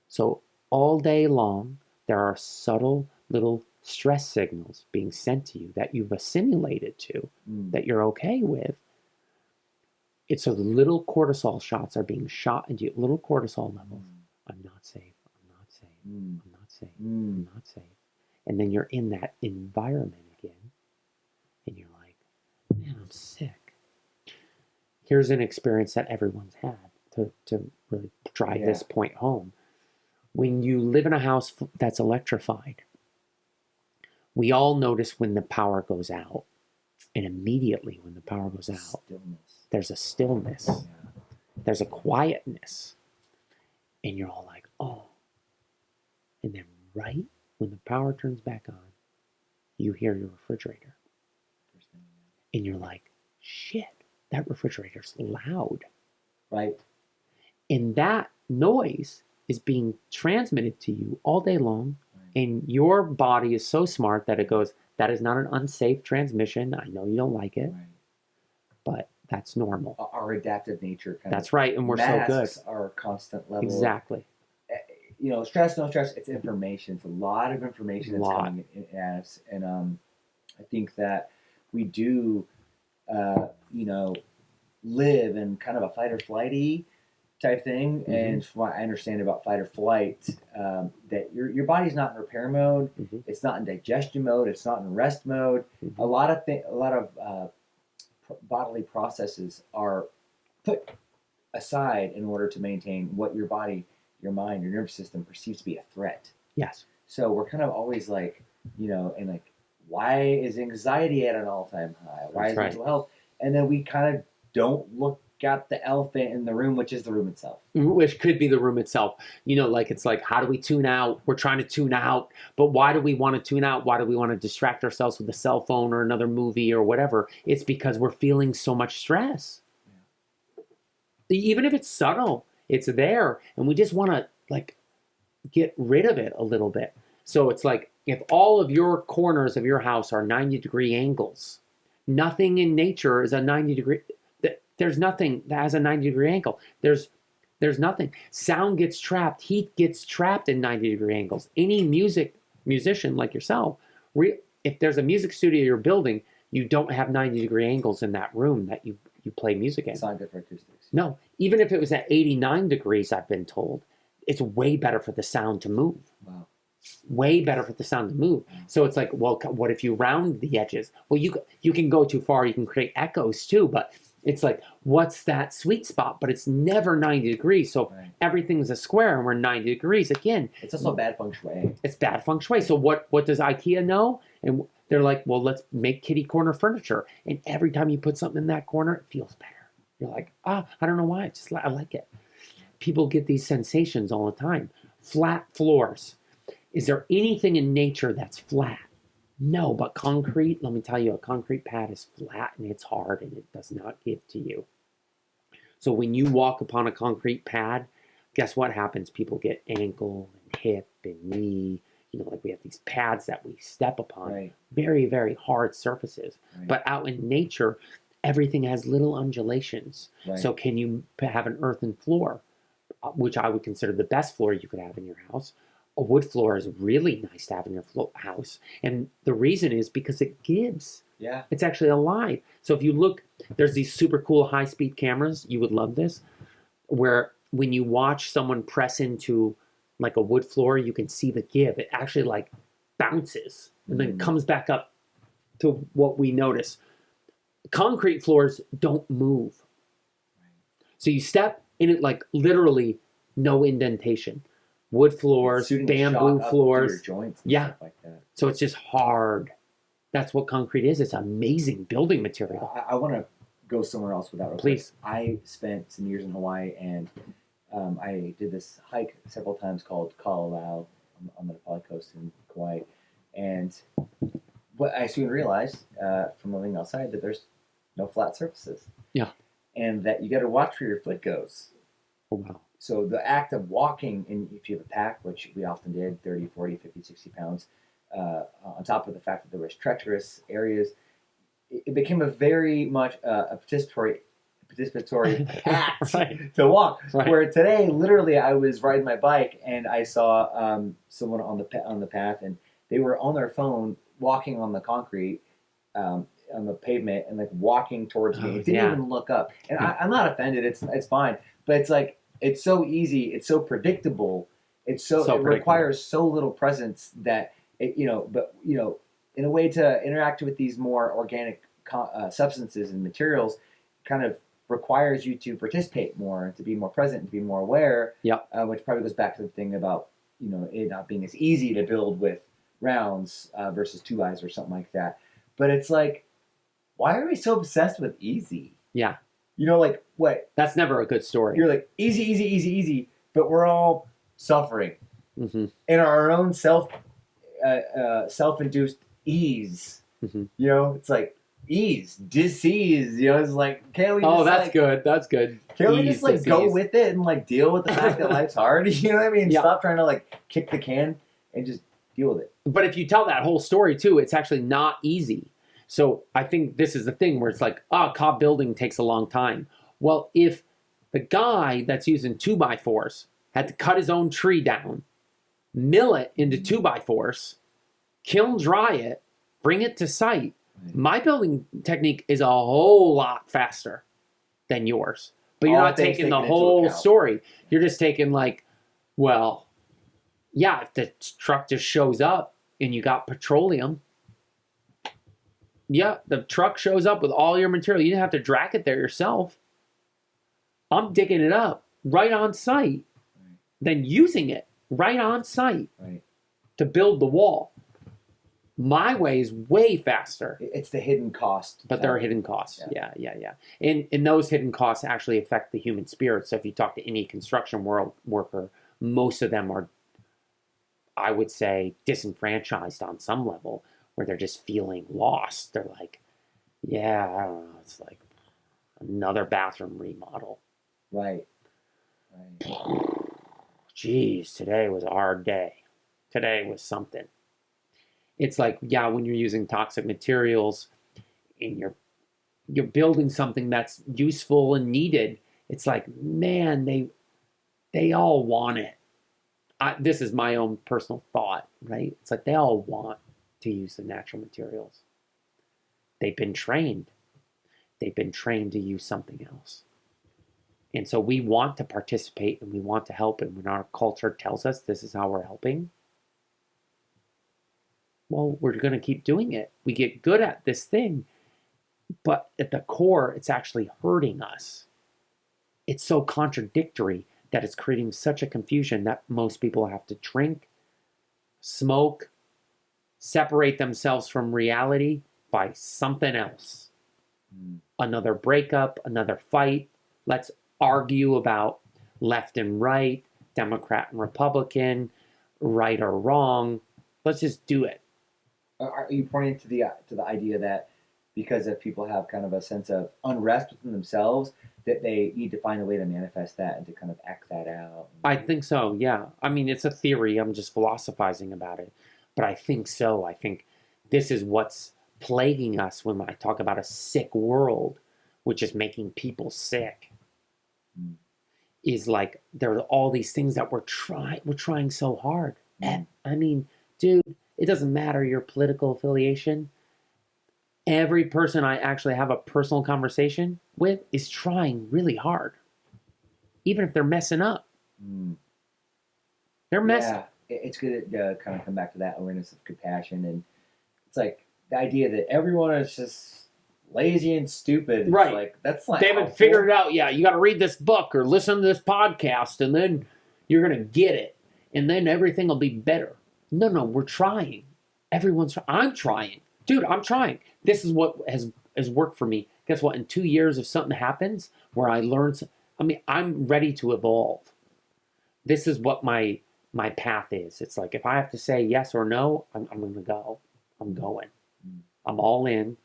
So all day long, there are subtle little stress signals being sent to you that you've assimilated to, that you're okay with. It's so the little cortisol shots are being shot into you, little cortisol levels. I'm not safe. I'm not safe. I'm not safe. I'm not safe. And then you're in that environment again, and you're like, man, I'm sick. Here's an experience that everyone's had to really drive this point home. When you live in a house that's electrified, we all notice when the power goes out. And immediately when the power goes out, there's a stillness. There's a quietness. And you're all like, oh. And then right when the power turns back on, you hear your refrigerator. And you're like, shit, that refrigerator's loud. Right. And that noise is being transmitted to you all day long. Right. And your body is so smart that it goes, that is not an unsafe transmission. I know you don't like it, but that's normal. Our adaptive nature that's right, and we're so good. Our constant level. Exactly. Stress, no stress, it's information. It's a lot of information that's coming at us. And I think that we do, live in kind of a fight or flighty type thing. And from what I understand about fight or flight, that your body's not in repair mode. It's not in digestion mode. It's not in rest mode. A lot of bodily processes are put aside in order to maintain what your body, your mind, your nervous system perceives to be a threat. Yes. So we're kind of always like, and like, why is anxiety at an all-time high? Why is mental health? And then we kind of don't look at the elephant in the room, which is the room itself. Which could be the room itself. It's like, how do we tune out? We're trying to tune out, but why do we want to tune out? Why do we want to distract ourselves with a cell phone or another movie or whatever? It's because we're feeling so much stress. Even if it's subtle, it's there, and we just want to like get rid of it a little bit. So it's like, if all of your corners of your house are 90-degree angles, nothing in nature is a 90-degree. There's nothing that has a 90-degree angle. There's nothing. Sound gets trapped. Heat gets trapped in 90-degree angles. Any musician like yourself, if there's a music studio you're building, you don't have 90-degree angles in that room that you play music in. It's not good for acoustics. No. Even if it was at 89 degrees, I've been told, it's way better for the sound to move. Wow. way better for the sound to move. So it's like, well, what if you round the edges? Well, you can go too far. You can create echoes too, but it's like, what's that sweet spot? But it's never 90 degrees. So everything's a square and we're 90 degrees. Again, it's also bad feng shui. It's bad feng shui. So what does IKEA know? And they're like, well, let's make kitty corner furniture. And every time you put something in that corner, it feels better. You're like, I don't know why. I like it. People get these sensations all the time. Flat floors. Is there anything in nature that's flat? No, but concrete, let me tell you, a concrete pad is flat and it's hard and it does not give to you. So when you walk upon a concrete pad, guess what happens? People get ankle and hip and knee. Like we have these pads that we step upon. Right. Very, very hard surfaces. Right. But out in nature, everything has little undulations. Right. So can you have an earthen floor, which I would consider the best floor you could have in your house? A wood floor is really nice to have in your house. And the reason is because it gives. Yeah. It's actually alive. So if you look, there's these super cool high-speed cameras. You would love this. Where when you watch someone press into like a wood floor, you can see the give. It actually like bounces and then comes back up to what we notice. Concrete floors don't move. So you step in it like literally no indentation. Wood floors, bamboo floors. Your joints and stuff like that. So it's just hard. That's what concrete is. It's amazing building material. I want to go somewhere else with that. Please. I spent some years in Hawaii, and I did this hike several times called Kalalau on the Pali Coast in Kauai. And what I soon realized from living outside that there's no flat surfaces. Yeah. And that you got to watch where your foot goes. Oh, wow. So the act of walking, and if you have a pack, which we often did, 30, 40, 50, 60 pounds, on top of the fact that there was treacherous areas, it became a very much a participatory act to walk. Right. Where today, literally, I was riding my bike and I saw someone on the path, and they were on their phone walking on the concrete, on the pavement, and like walking towards me. It didn't even look up. And I'm not offended. It's fine. But it's like, it's so easy. It's so predictable. It requires so little presence that it, in a way to interact with these more organic substances and materials, kind of requires you to participate more, to be more present, to be more aware. Yep. Which probably goes back to the thing about it not being as easy to build with rounds versus 2-eyes or something like that. But it's like, why are we so obsessed with easy? Yeah. Like what? That's never a good story. You're like, easy, easy, easy, easy, but we're all suffering in our own self-induced ease. It's like ease, disease. It's like, can't we? Oh, that's good. That's good. Can't we just like go with it and like deal with the fact that life's hard? You know what I mean? Yeah. Stop trying to like kick the can and just deal with it. But if you tell that whole story too, it's actually not easy. So I think this is the thing where it's like, Cob building takes a long time. Well, if the guy that's using 2x4s had to cut his own tree down, mill it into 2x4s, kiln dry it, bring it to site, my building technique is a whole lot faster than yours. But you're not taking the whole story. You're just taking like, well, yeah, if the truck just shows up and you got petroleum, yeah, the truck shows up with all your material. You didn't have to drag it there yourself. I'm digging it up right on site, then using it right on site to build the wall. My way is way faster. It's the hidden cost. But there are hidden costs. Yeah. And those hidden costs actually affect the human spirit. So if you talk to any construction worker, most of them are, I would say, disenfranchised on some level, where they're just feeling lost. They're like, yeah, I don't know. It's like another bathroom remodel. Right. Geez, today was a hard day. Today was something. It's like, yeah, when you're using toxic materials and you're building something that's useful and needed, it's like, man, they all want it. This is my own personal thought, right? It's like they all want to use the natural materials. They've been trained. They've been trained to use something else. And so we want to participate and we want to help. And when our culture tells us this is how we're helping, well, we're going to keep doing it. We get good at this thing, but at the core, it's actually hurting us. It's so contradictory that it's creating such a confusion that most people have to drink, smoke, separate themselves from reality by something else. Another breakup, another fight. Let's argue about left and right, Democrat and Republican, right or wrong. Let's just do it. Are you pointing to the idea that because if people have kind of a sense of unrest within themselves, that they need to find a way to manifest that and to kind of act that out? I think so, yeah. I mean, it's a theory. I'm just philosophizing about it. But I think so. I think this is what's plaguing us when I talk about a sick world, which is making people sick. Is like there are all these things that we're trying so hard. And I mean, dude, it doesn't matter your political affiliation. Every person I actually have a personal conversation with is trying really hard, even if they're messing up. They're messing. Yeah, it's good to kind of come back to that awareness of compassion, and it's like the idea that everyone is just lazy and stupid. It's right? Like that's like they haven't figured it out. Yeah, you got to read this book or listen to this podcast, and then you're gonna get it, and then everything will be better. No, we're trying. I'm trying. Dude, I'm trying. This is what has worked for me. Guess what? In 2 years, if something happens where I learn, I'm ready to evolve. This is what my path is. It's like if I have to say yes or no, I'm going to go. I'm going. I'm all in.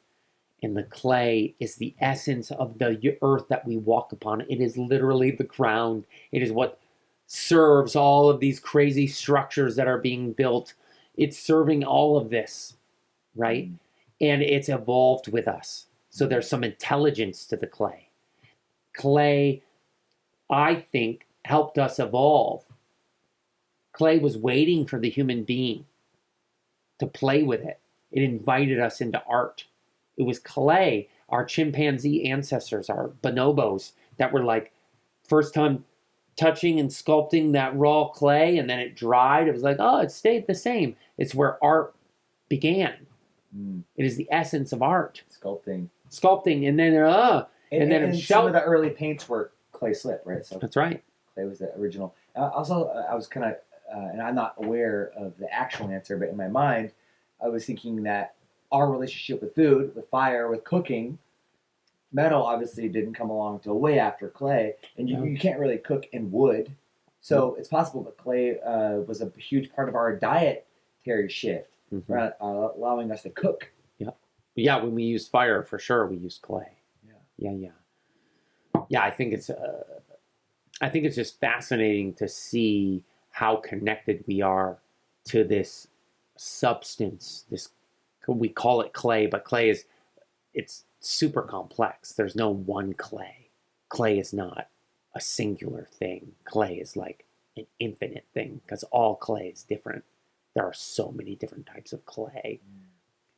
And the clay is the essence of the earth that we walk upon. It is literally the ground. It is what serves all of these crazy structures that are being built. It's serving all of this. Right? And it's evolved with us. So there's some intelligence to the clay. Clay, I think, helped us evolve. Clay was waiting for the human being to play with it. It invited us into art. It was clay, our chimpanzee ancestors, our bonobos, that were like, first time touching and sculpting that raw clay, and then it dried. It was like, oh, it stayed the same. It's where art began. It is the essence of art. Sculpting, and then and some of the early paints were clay slip, right? So that's right. Clay was the original. Also, I was kind of, and I'm not aware of the actual answer, but in my mind, I was thinking that our relationship with food, with fire, with cooking, metal obviously didn't come along till way after clay, and you can't really cook in wood, so it's possible that clay was a huge part of our dietary shift. Allowing us to cook. Yeah. When we use fire, for sure, we use clay. Yeah. I think it's just fascinating to see how connected we are to this substance. We call it clay, but clay it's super complex. There's no one clay. Clay is not a singular thing. Clay is like an infinite thing because all clay is different. There are so many different types of clay.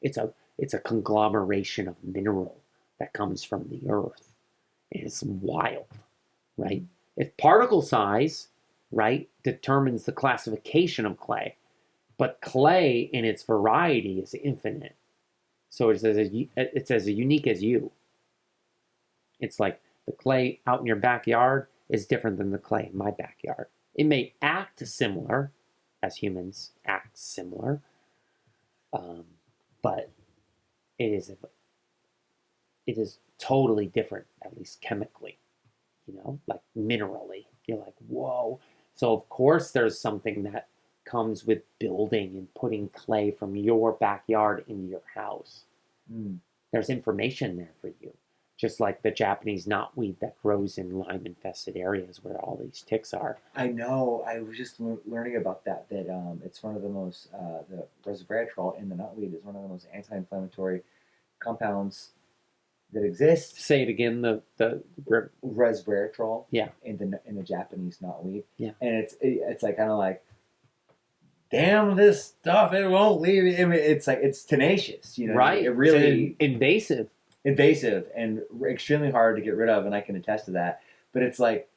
It's a conglomeration of mineral that comes from the earth. It's wild, right? If particle size, right, determines the classification of clay, but clay in its variety is infinite. So it's as unique as you. It's like the clay out in your backyard is different than the clay in my backyard. It may act similar, as humans act similar, but it is totally different, at least chemically, like minerally. You're like, whoa. So of course there's something that comes with building and putting clay from your backyard into your house. There's information there for you. Just like the Japanese knotweed that grows in lime-infested areas where all these ticks are. I know. I was just learning about that it's one of the most, the resveratrol in the knotweed is one of the most anti-inflammatory compounds that exist. Say it again, the resveratrol. Yeah. In the Japanese knotweed. Yeah. And it's like kind of like, damn, this stuff, it won't leave. It's like, it's tenacious, Right. It really invasive and extremely hard to get rid of, and I can attest to that. But it's like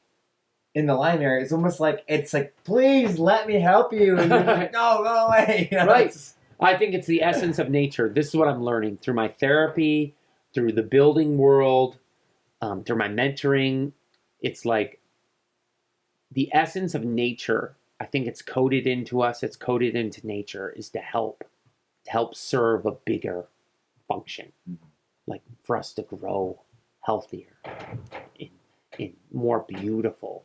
in the Lyme area, it's like please let me help you, and you're like, no, go away. Right. I think it's the essence of nature. This is what I'm learning through my therapy, through the building world, through my mentoring. It's like the essence of nature. I think it's coded into us. It's coded into nature is to help serve a bigger function, like for us to grow healthier and more beautiful.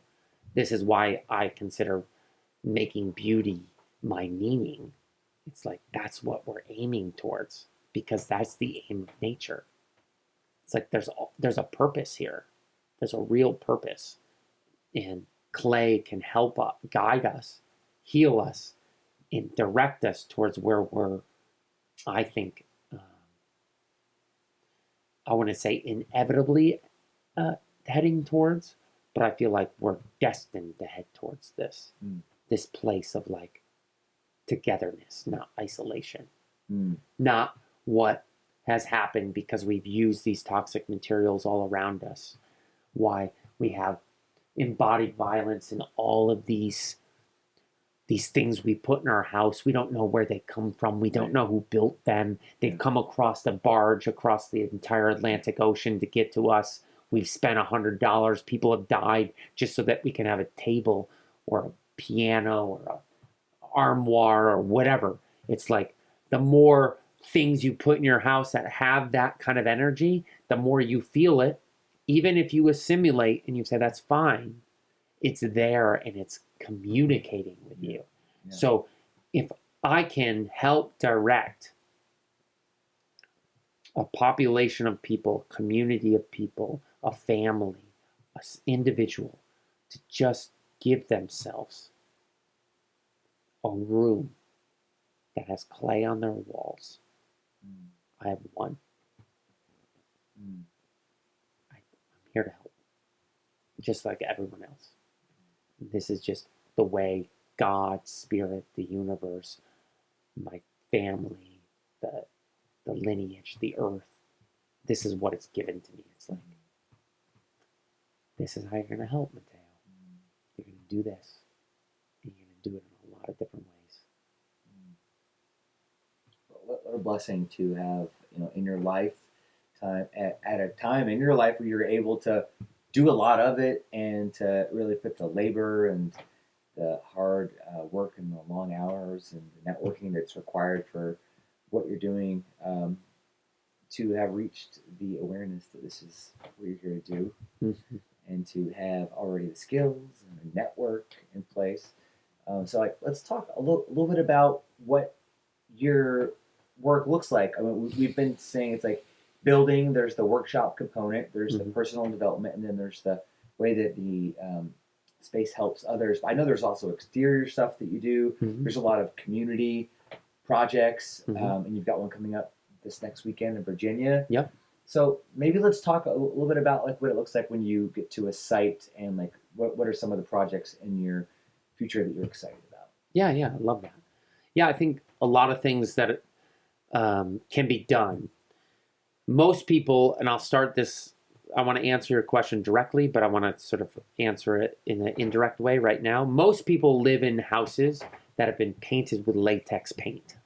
This is why I consider making beauty my meaning. It's like that's what we're aiming towards, because that's the aim of nature. It's like there's a purpose here. There's a real purpose, and clay can help us, guide us, heal us, and direct us towards where we're, I think, I want to say inevitably heading towards, but I feel like we're destined to head towards this place of like togetherness, not isolation, not what has happened because we've used these toxic materials all around us. Why we have embodied violence and all of these things we put in our house. We don't know where they come from. We don't know who built them. They've come across a barge across the entire Atlantic Ocean to get to us. We've spent $100. People have died just so that we can have a table or a piano or a armoire or whatever. It's like the more things you put in your house that have that kind of energy, the more you feel it. Even if you assimilate and you say that's fine, it's there and it's communicating with you. Yeah. So if I can help direct a population of people, a community of people, a family, an individual, to just give themselves a room that has clay on their walls, I have won. I'm here to help, just like everyone else. This is just the way God, Spirit, the universe, my family, the lineage, the earth, this is what it's given to me. It's like, this is how you're going to help, Matteo. You're going to do this. And you're going to do it in a lot of different ways. What a blessing to have, in your life, at a time in your life where you're able to do a lot of it and to really put the labor and the hard work and the long hours and the networking that's required for what you're doing, to have reached the awareness that this is what you're here to do, and to have already the skills and the network in place. So let's talk a little bit about what your work looks like. I mean, we've been saying it's like building, there's the workshop component, there's the personal development, and then there's the way that the space helps others. But I know there's also exterior stuff that you do. There's a lot of community projects, and you've got one coming up this next weekend in Virginia. Yep. So maybe let's talk a little bit about like what it looks like when you get to a site, and like what are some of the projects in your future that you're excited about? Yeah, I love that. Yeah, I think a lot of things that can be done. Most people, and I'll start this, I want to answer your question directly, but I want to sort of answer it in an indirect way right now. Most people live in houses that have been painted with latex paint.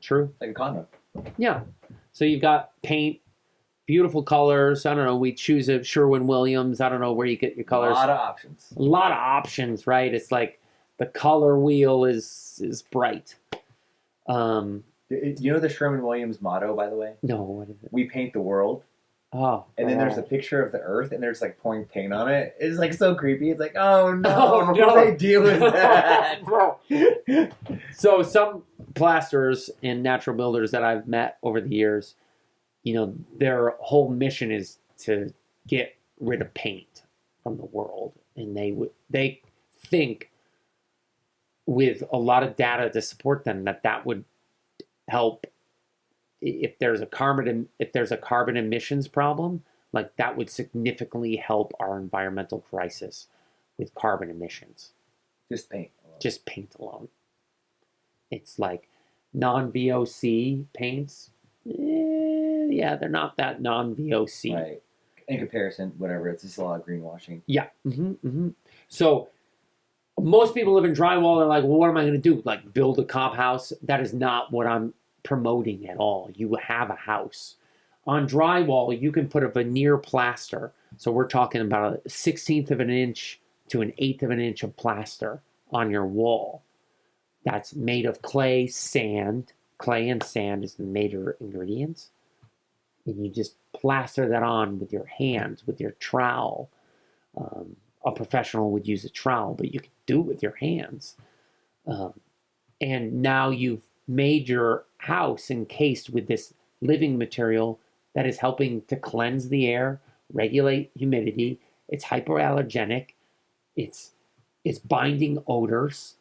True? Like a condo. Yeah. So you've got paint, beautiful colors. I don't know, we choose a Sherwin-Williams. I don't know where you get your colors. A lot of options. A lot of options, right? It's like the color wheel is bright. You know the Sherwin-Williams motto, by the way? No, what is it? We paint the world. Oh. And then there's a picture of the earth, and there's like pouring paint on it. It's like so creepy. It's like, oh no, Oh, no. What do they deal with that? So some plasterers and natural builders that I've met over the years, their whole mission is to get rid of paint from the world, and they think with a lot of data to support them that would help. If there's a carbon emissions problem, like that would significantly help our environmental crisis with carbon emissions. Just paint. Just paint alone. It's like non-VOC paints. Yeah, they're not that non-VOC. Right. In comparison, whatever, it's just a lot of greenwashing. Yeah. So most people live in drywall. They're like, well, what am I going to do? Like build a cob house? That is not what I'm promoting at all. You have a house. On drywall, you can put a veneer plaster. So we're talking about a 1/16 of an inch to an 1/8 of an inch of plaster on your wall. That's made of clay, sand. Clay and sand is the major ingredients. And you just plaster that on with your hands, with your trowel. A professional would use a trowel, but you can do it with your hands. And now you've made your house encased with this living material that is helping to cleanse the air, regulate humidity. It's hypoallergenic. It's binding odors.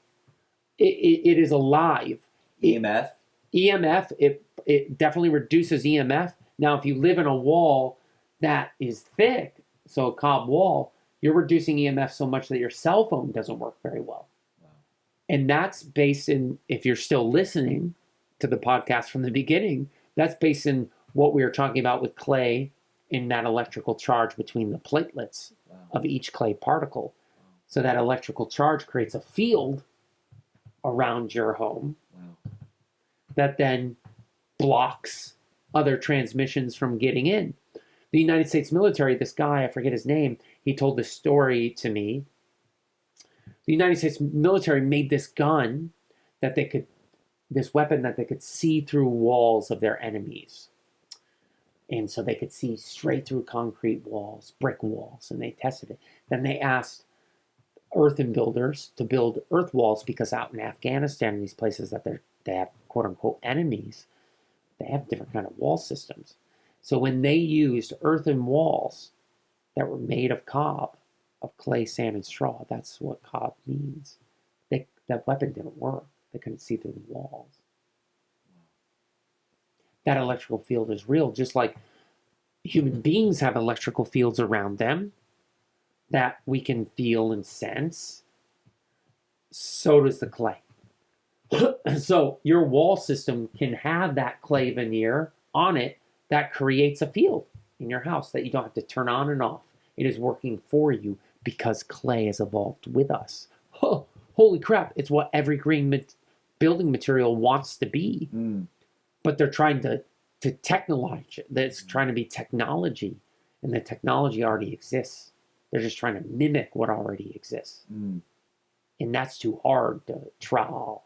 It is alive. EMF. EMF, it definitely reduces EMF. Now, if you live in a wall that is thick, so a cob wall, you're reducing EMF so much that your cell phone doesn't work very well. Wow. And that's based in, if you're still listening to the podcast from the beginning, that's based in what we were talking about with clay in that electrical charge between the platelets of each clay particle. So that electrical charge creates a field around your home that then blocks other transmissions from getting in. The United States military, this guy, I forget his name, he told this story to me. The United States military made this gun that they could, this weapon that they could see through walls of their enemies. And so they could see straight through concrete walls, brick walls, and they tested it. Then they asked earthen builders to build earth walls because out in Afghanistan, these places that they have quote unquote enemies, they have different kind of wall systems. So when they used earthen walls that were made of cob, of clay, sand, and straw, that's what cob means. That weapon didn't work. They couldn't see through the walls. That electrical field is real, just like human beings have electrical fields around them that we can feel and sense. So does the clay. So your wall system can have that clay veneer on it that creates a field in your house that you don't have to turn on and off. It is working for you because clay has evolved with us. Oh, holy crap, it's what every green building material wants to be. But they're trying to technologize it. That's trying to be technology, and the technology already exists. They're just trying to mimic what already exists. And that's too hard to trowel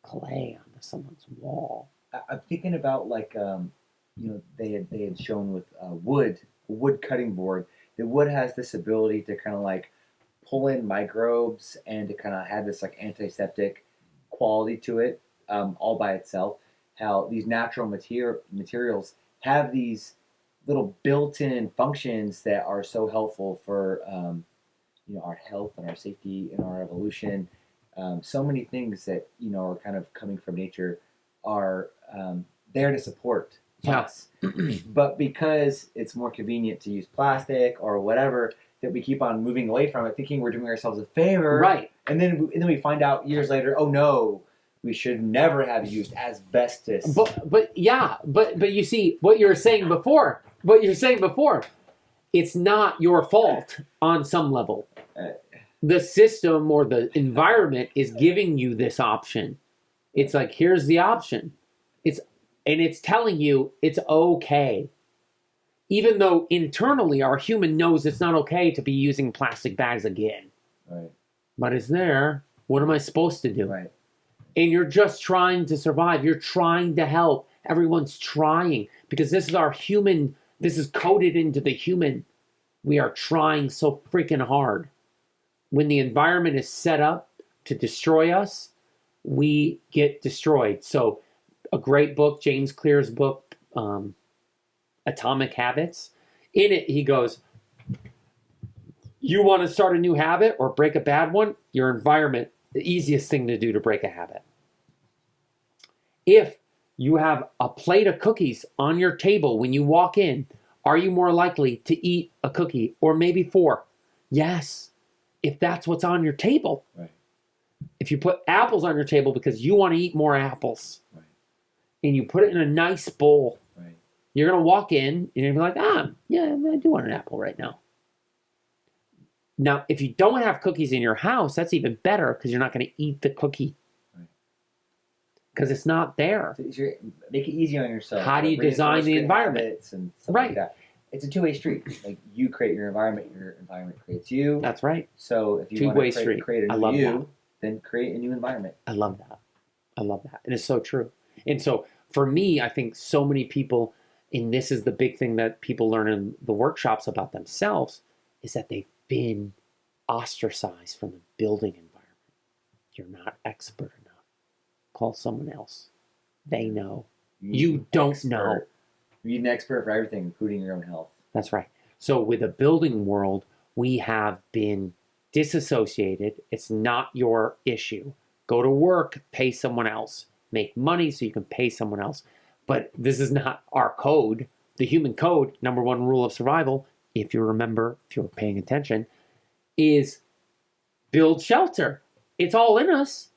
clay onto someone's wall. I'm thinking about like, they had shown with wood cutting board. The wood has this ability to kind of like pull in microbes and to kind of have this like antiseptic quality to it, all by itself. How these natural materials have these little built-in functions that are so helpful for our health and our safety and our evolution. So many things that are kind of coming from nature are there to support us. But because it's more convenient to use plastic or whatever, that we keep on moving away from it, thinking we're doing ourselves a favor. Right. And then we find out years later, oh no, we should never have used asbestos. But you see what you're saying before. It's not your fault on some level. The system or the environment is giving you this option. It's like, here's the option. It's telling you it's okay. Even though internally our human knows it's not okay to be using plastic bags again. Right. But it's there. What am I supposed to do? Right. And you're just trying to survive. You're trying to help. Everyone's trying because this is our human. This is coded into the human. We are trying so freaking hard. When the environment is set up to destroy us, we get destroyed. So a great book, James Clear's book, Atomic Habits. In it, he goes, you want to start a new habit or break a bad one? Your environment, the easiest thing to do to break a habit. If you have a plate of cookies on your table when you walk in, are you more likely to eat a cookie or maybe 4? Yes, if that's what's on your table. Right. If you put apples on your table because you want to eat more apples, right, and you put it in a nice bowl, right, you're going to walk in and you're going to be like, yeah, I do want an apple right now. Now, if you don't have cookies in your house, that's even better because you're not going to eat the cookie because it's not there. So make it easy on yourself. How do you design the environment? And stuff like that. It's a two-way street. Like you create your environment creates you. That's right. So if you want to create a new you, then create a new environment. I love that. I love that. And it's so true. And so for me, I think so many people, and this is the big thing that people learn in the workshops about themselves, is that they've been ostracized from the building environment. You're not expert enough. Call someone else. They know. You don't know. You need an expert for everything, including your own health. That's right. So with the building world, we have been disassociated. It's not your issue. Go to work, pay someone else. Make money so you can pay someone else. But this is not our code. The human code, number one rule of survival, if you remember, if you were paying attention, is build shelter. It's all in us.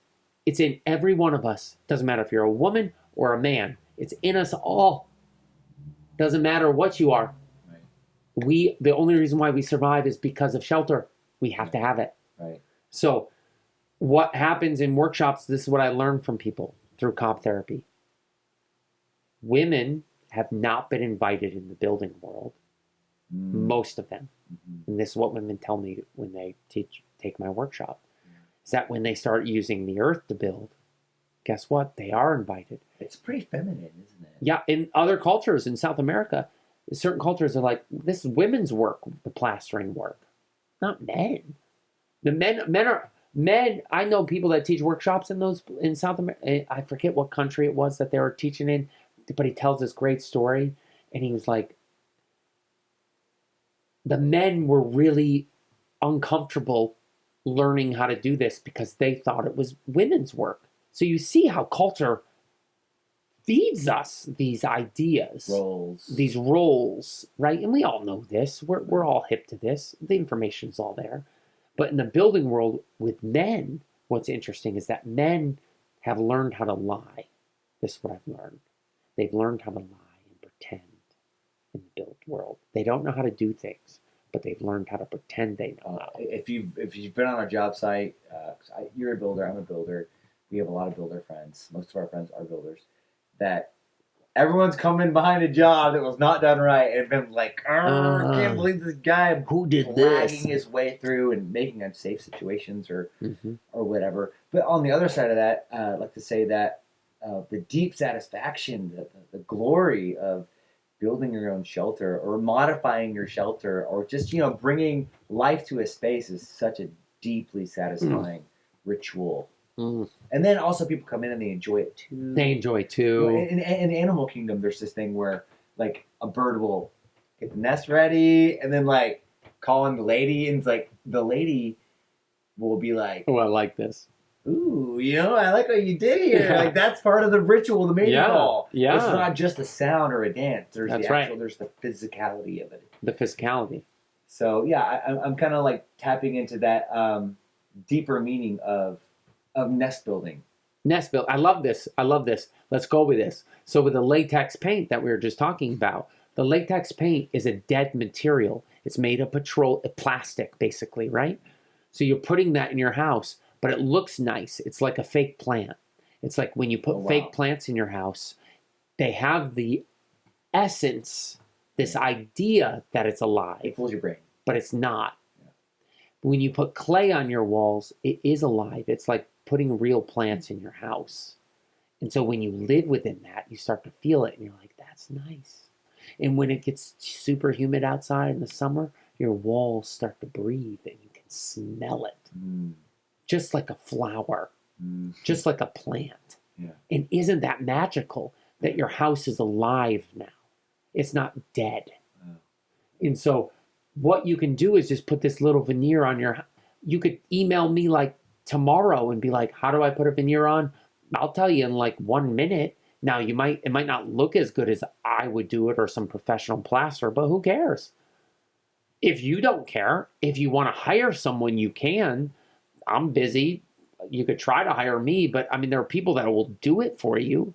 It's in every one of us. Doesn't matter if you're a woman or a man. It's in us all. Doesn't matter what you are. Right. The only reason why we survive is because of shelter. We have to have it. Right. So what happens in workshops, this is what I learned from people through Cob therapy. Women have not been invited in the building world. Most of them. Mm-hmm. And this is what women tell me when they take my workshop. Is that when they start using the earth to build, guess what? They are invited. It's pretty feminine, isn't it? Yeah, in other cultures in South America, certain cultures are like, this is women's work, the plastering work, not men. The men. I know people that teach workshops in South America. I forget what country it was that they were teaching in, but he tells this great story, and he was like, the men were really uncomfortable learning how to do this because they thought it was women's work. So you see how culture feeds us these ideas, these roles, right? And we all know this. We're all hip to this. The information's all there. But in the building world with men, what's interesting is that men have learned how to lie. This is what I've learned. They've learned how to lie and pretend in the built world. They don't know how to do things, but they've learned how to pretend they know how. If you've been on a job site, you're a builder, I'm a builder. We have a lot of builder friends. Most of our friends are builders. That everyone's come in behind a job that was not done right and been like, I can't believe this guy who did dragging his way through and making unsafe situations or whatever. But on the other side of that, I'd like to say that the deep satisfaction, the glory of building your own shelter or modifying your shelter or just, bringing life to a space is such a deeply satisfying ritual. And then also people come in and they enjoy it too. They enjoy it too. In the animal kingdom, there's this thing where like a bird will get the nest ready and then like call in the lady and it's like the lady will be like, oh, I like this. Ooh, I like what you did here. Yeah. Like that's part of the ritual, the mating call. Yeah. It's not just a sound or a dance. There's right. There's the physicality of it. The physicality. So yeah, I'm kind of like tapping into that deeper meaning of nest building. Nest build. I love this. Let's go with this. So with the latex paint that we were just talking about, the latex paint is a dead material. It's made of plastic, basically, right? So you're putting that in your house, but it looks nice. It's like a fake plant. It's like when you put fake plants in your house, they have the essence, this idea that it's alive. It fools your brain. But it's not. Yeah. When you put clay on your walls, it is alive. It's like putting real plants in your house. And so when you live within that, you start to feel it and you're like, that's nice. And when it gets super humid outside in the summer, your walls start to breathe and you can smell it. Just like a flower, just like a plant. Yeah. And isn't that magical that your house is alive now? It's not dead. And so what you can do is just put this little veneer on you could email me like tomorrow and be like, how do I put a veneer on? I'll tell you in like 1 minute. Now it might not look as good as I would do it or some professional plasterer, but who cares? If you don't care, if you want to hire someone, you can. I'm busy. You could try to hire me, but I mean, there are people that will do it for you.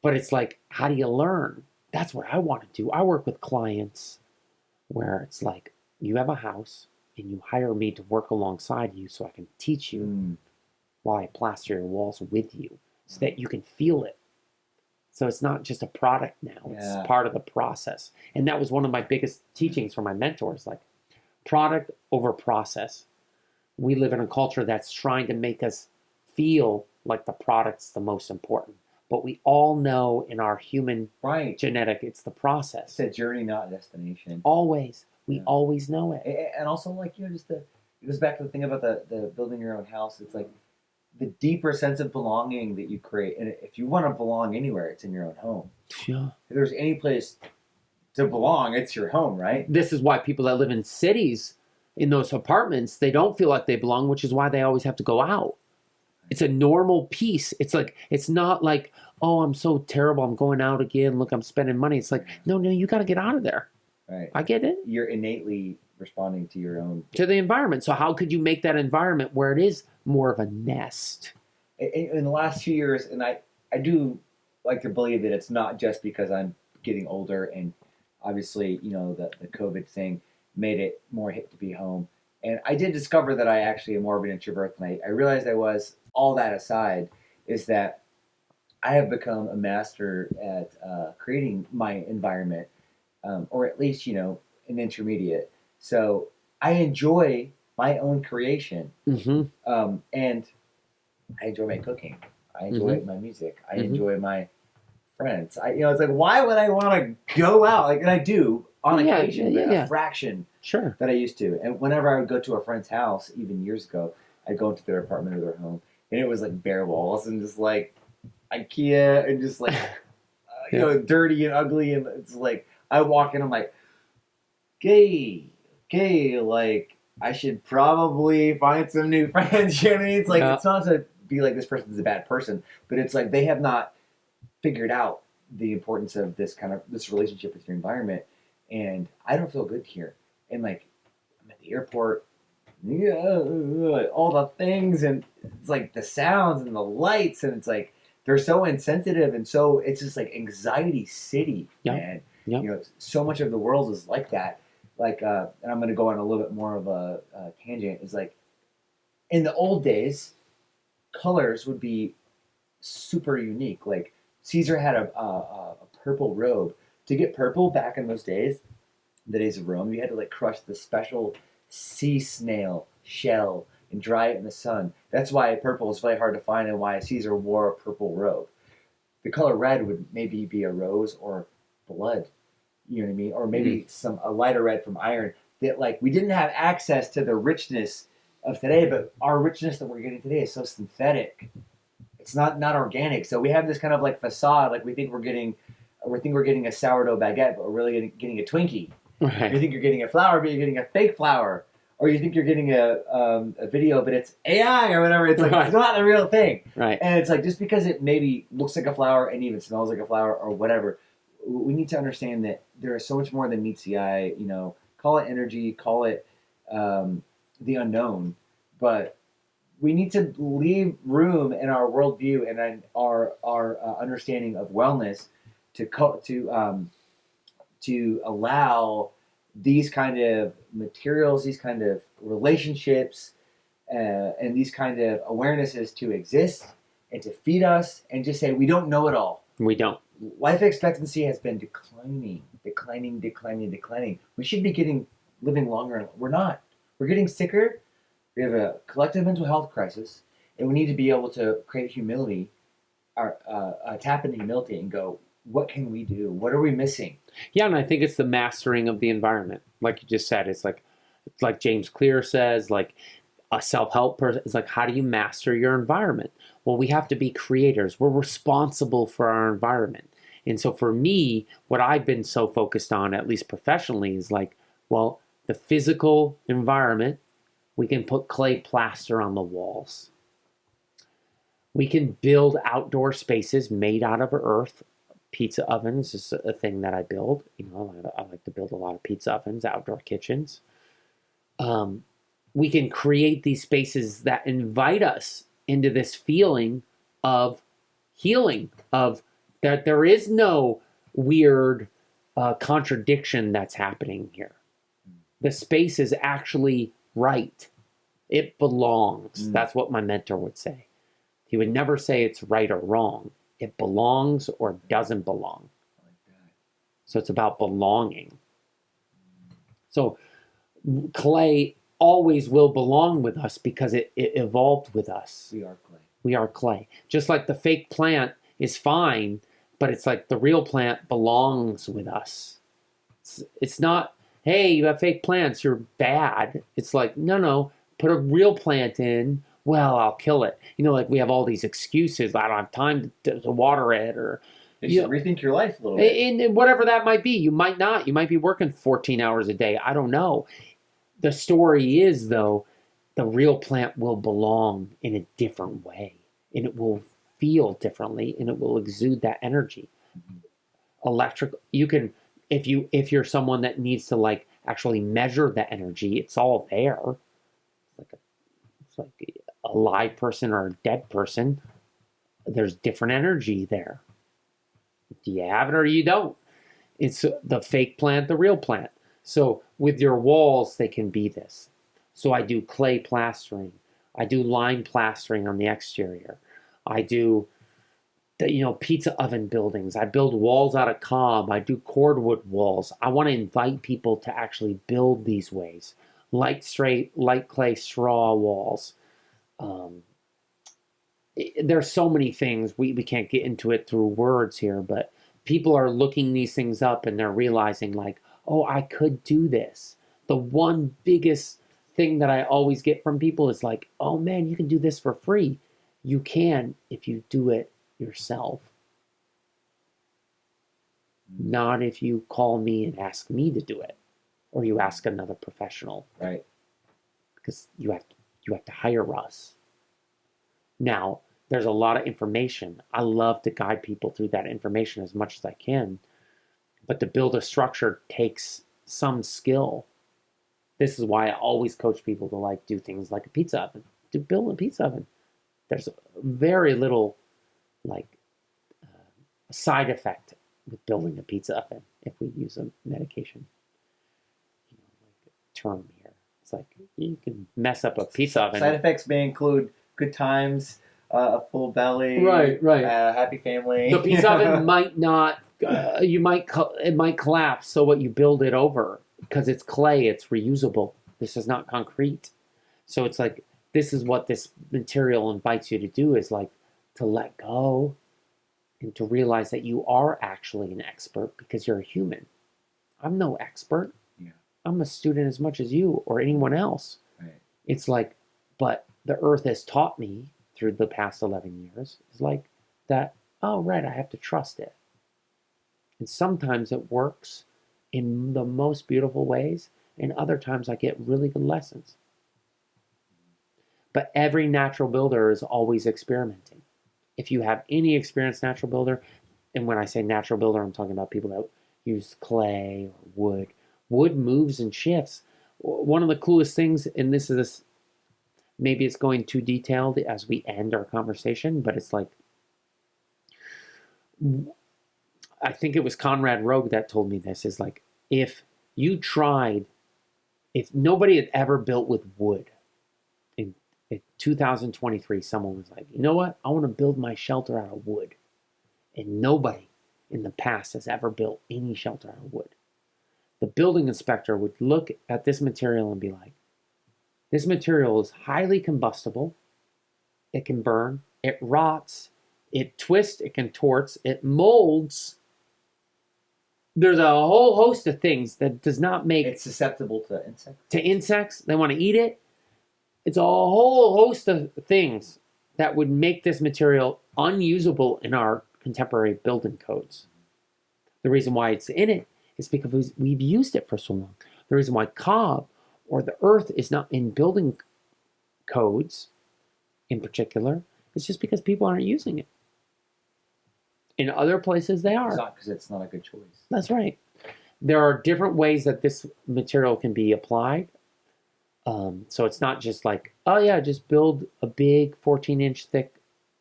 But it's like, how do you learn? That's what I want to do. I work with clients where it's like, you have a house and you hire me to work alongside you so I can teach you while I plaster your walls with you so that you can feel it. So it's not just a product now, it's part of the process. And that was one of my biggest teachings from my mentors, like product over process. We live in a culture that's trying to make us feel like the product's the most important. But we all know in our human genetic, it's the process. It's a journey, not a destination. Always. We always know it. And also, like, you know, just it goes back to the thing about the building your own house. It's like the deeper sense of belonging that you create. And if you want to belong anywhere, it's in your own home. Yeah. If there's any place to belong, it's your home, right? This is why people that live in cities, in those apartments, they don't feel like they belong, which is why they always have to go out. It's a normal piece. It's like, it's not like, oh, I'm so terrible, I'm going out again, look, I'm spending money. It's like, no, you got to get out of there. Right. I get it. You're innately responding to your own... to the environment. So how could you make that environment where it is more of a nest? In the last few years, and I do like to believe that it's not just because I'm getting older and obviously, you know, the COVID thing made it more hip to be home. And I did discover that I actually am more of an introvert than I realized I was. All that aside, is that I have become a master at creating my environment, or at least, you know, an intermediate. So I enjoy my own creation, and I enjoy my cooking. I enjoy my music. I enjoy my friends. It's like, why would I want to go out? Like, and I do on occasion, but a fraction that I used to. And whenever I would go to a friend's house, even years ago, I'd go into their apartment or their home, and it was like bare walls and just like IKEA and just like you know, dirty and ugly, and it's like I walk in, I'm like, gay, like I should probably find some new friends. You know what I mean? It's like it's not to be like this person's a bad person, but it's like they have not figured out the importance of this relationship with your environment, and I don't feel good here. And like I'm at the airport, all the things, and it's like the sounds and the lights, and it's like they're so insensitive, and so it's just like anxiety city, man. You know, so much of the world is like that. Like, and I'm going to go on a little bit more of a tangent. Is like in the old days, colors would be super unique. Like Caesar had a purple robe. To get purple back in those days, the days of Rome, you had to like crush the special sea snail shell and dry it in the sun. That's why purple is very hard to find, and why Caesar wore a purple robe. The color red would maybe be a rose or blood, you know what I mean, or maybe a lighter red from iron. That like we didn't have access to the richness of today, but our richness that we're getting today is so synthetic. It's not organic. So we have this kind of like facade, like we think we're getting a sourdough baguette, but we're really getting a Twinkie. Right. You think you're getting a flower, but you're getting a fake flower, or you think you're getting a video, but it's AI or whatever. It's like it's not the real thing. Right. And it's like just because it maybe looks like a flower and even smells like a flower or whatever, we need to understand that there is so much more than meets the eye. You know, call it energy, call it the unknown, but we need to leave room in our worldview and in our understanding of wellness to allow these kind of materials, these kind of relationships, and these kind of awarenesses to exist and to feed us, and just say we don't know it all. We don't. Life expectancy has been declining. We should be living longer. We're not. We're getting sicker. We have a collective mental health crisis, and we need to be able to create humility, or tap into humility and go, what can we do? What are we missing? Yeah, and I think it's the mastering of the environment. Like you just said, it's like James Clear says, like a self-help person. It's like, how do you master your environment? Well, we have to be creators. We're responsible for our environment. And so for me, what I've been so focused on, at least professionally, is like, well, the physical environment, we can put clay plaster on the walls. We can build outdoor spaces made out of earth. Pizza ovens is a thing that I build. You know, I like to build a lot of pizza ovens, outdoor kitchens. We can create these spaces that invite us into this feeling of healing, of that there is no weird contradiction that's happening here. The space is actually right. It belongs. Mm. That's what my mentor would say. He would never say it's right or wrong. It belongs or doesn't belong. I like that. So it's about belonging. So clay always will belong with us because it evolved with us. We are clay. We are clay. Just like the fake plant is fine, but it's like the real plant belongs with us. It's not, hey, you have fake plants, you're bad. It's like, no, put a real plant in, well, I'll kill it. You know, like we have all these excuses. I don't have time to water it, or You should rethink your life a little bit. and whatever that might be. You might not. You might be working 14 hours a day. I don't know. The story is, though, the real plant will belong in a different way, and it will feel differently, and it will exude that energy. Electric, you can, if you're someone that needs to like actually measure the energy, it's all there. It's like a live person or a dead person. There's different energy there. Do you have it or you don't? It's the fake plant, the real plant. So with your walls, they can be this. So I do clay plastering. I do lime plastering on the exterior. I do, pizza oven buildings. I build walls out of cob. I do cordwood walls. I want to invite people to actually build these ways. Light clay straw walls. There's so many things. We can't get into it through words here, but people are looking these things up and they're realizing like, oh, I could do this. The one biggest thing that I always get from people is like, oh man, you can do this for free. You can if you do it yourself. Not if you call me and ask me to do it, or you ask another professional. Right. Because you have to hire us. Now, there's a lot of information. I love to guide people through that information as much as I can. But to build a structure takes some skill. This is why I always coach people to like do things like a pizza oven. To build a pizza oven. There's very little side effect with building a pizza oven if we use a medication term here. It's like you can mess up a pizza oven. Side effects may include good times, a full belly, right, happy family. The pizza oven might not. It might collapse. So what, you build it over because it's clay. It's reusable. This is not concrete. So it's like this is what this material invites you to do, is like to let go and to realize that you are actually an expert because you're a human. I'm no expert. Yeah. I'm a student as much as you or anyone else. Right. It's like, but the earth has taught me through the past 11 years is like that, oh, right, I have to trust it. And sometimes it works in the most beautiful ways, and other times I get really good lessons. But every natural builder is always experimenting. If you have any experienced natural builder, and when I say natural builder, I'm talking about people that use clay or wood. Wood moves and shifts. One of the coolest things, and this is maybe it's going too detailed as we end our conversation, but it's like, I think it was Conrad Rogue that told me this, is like, if nobody had ever built with wood, in 2023, someone was like, you know what? I want to build my shelter out of wood. And nobody in the past has ever built any shelter out of wood. The building inspector would look at this material and be like, this material is highly combustible. It can burn. It rots. It twists. It contorts. It molds. There's a whole host of things that does not make... It's susceptible to insects. To insects. They want to eat it. It's a whole host of things that would make this material unusable in our contemporary building codes. The reason why it's in it is because we've used it for so long. The reason why cob or the earth is not in building codes in particular is just because people aren't using it. In other places they are. It's not because it's not a good choice. That's right. There are different ways that this material can be applied. So it's not just like, oh yeah, just build a big 14-inch thick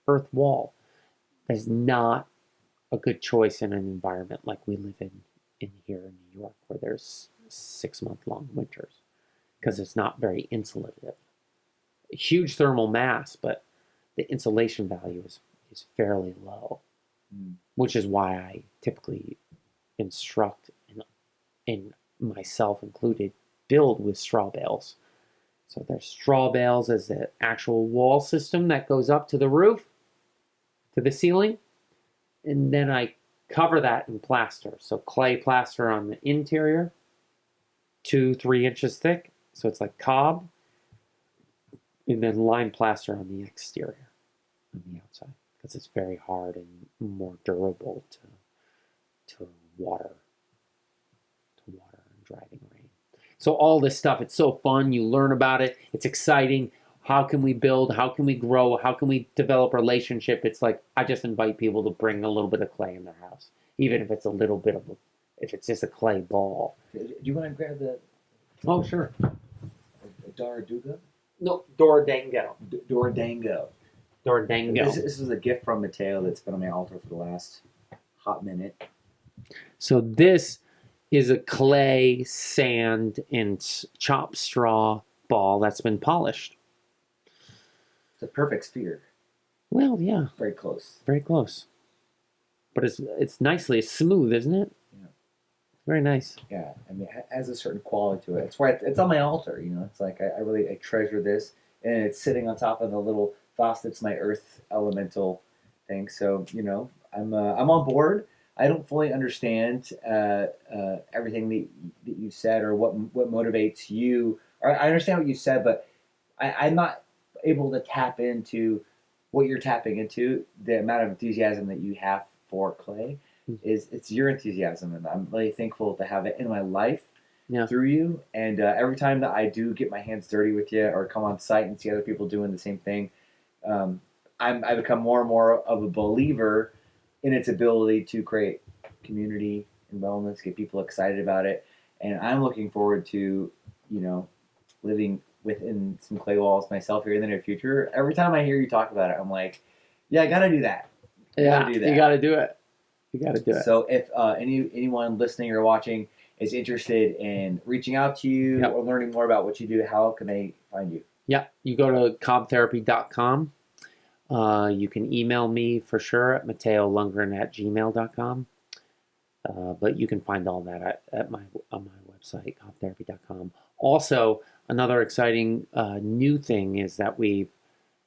earth wall. That's not a good choice in an environment like we live in here in New York, where there's 6-month long winters. because it's not very insulative. A huge thermal mass, but the insulation value is fairly low, which is why I typically instruct, and myself included, build with straw bales. So there's straw bales as the actual wall system that goes up to the roof, to the ceiling, and then I cover that in plaster. So clay plaster on the interior, 2-3 inches thick, so it's like cob, and then lime plaster on the exterior, on the outside, because it's very hard and more durable to water and driving rain. So all this stuff, it's so fun. You learn about it. It's exciting. How can we build? How can we grow? How can we develop a relationship? It's like I just invite people to bring a little bit of clay in their house, even if it's a little bit of if it's just a clay ball. Do you want to grab the? Oh, sure. Daraduga? No, Dordango. Dordango. Dordango. This is a gift from Matteo that's been on my altar for the last hot minute. So this is a clay, sand, and chopped straw ball that's been polished. It's a perfect sphere. Well, yeah. Very close. Very close. But it's nicely smooth, isn't it? Yeah. Very nice. Yeah, I mean, it has a certain quality to it. It's why it's on my altar, you know. It's like I really treasure this, and it's sitting on top of the little vase that's my earth elemental thing. So, you know, I'm on board. I don't fully understand everything that you said or what motivates you. Or I understand what you said, but I'm not able to tap into what you're tapping into. The amount of enthusiasm that you have for clay it's your enthusiasm, and I'm really thankful to have it in my life through you. And every time that I do get my hands dirty with you or come on site and see other people doing the same thing, I become more and more of a believer in its ability to create community and wellness, get people excited about it. And I'm looking forward to, you know, living within some clay walls myself here in the near future. Every time I hear you talk about it, I'm like, yeah, I got to do that. You got to do it. You got to do it. So if anyone listening or watching is interested in reaching out to you or learning more about what you do, how can they find you? Yeah, you go to cobtherapy.com. You can email me for sure at MatteoLundgren@gmail.com. But you can find all that on my website, cobtherapy.com. Also, another exciting new thing is that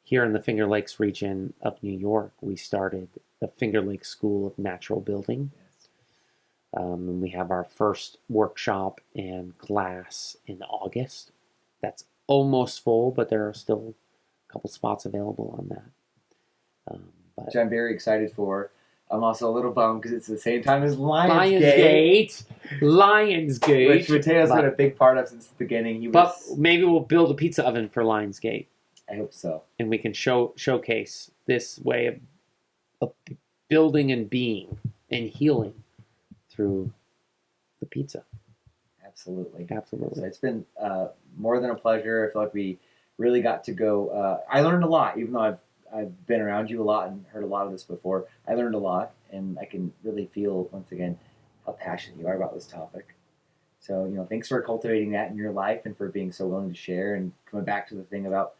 here in the Finger Lakes region of New York, we started the Finger Lakes School of Natural Building. Yes. And we have our first workshop and class in August. That's almost full, but there are still a couple spots available on that. Which I'm very excited for. I'm also a little bummed because it's the same time as Lionsgate. Lionsgate. Which Matteo's been a big part of since the beginning. But maybe we'll build a pizza oven for Lionsgate. I hope so. And we can showcase this way of building and being and healing through the pizza. Absolutely. Absolutely. So it's been more than a pleasure. I feel like we really got to go. I learned a lot, even though I've been around you a lot and heard a lot of this before. I learned a lot, and I can really feel, once again, how passionate you are about this topic. So, you know, thanks for cultivating that in your life and for being so willing to share and coming back to the thing about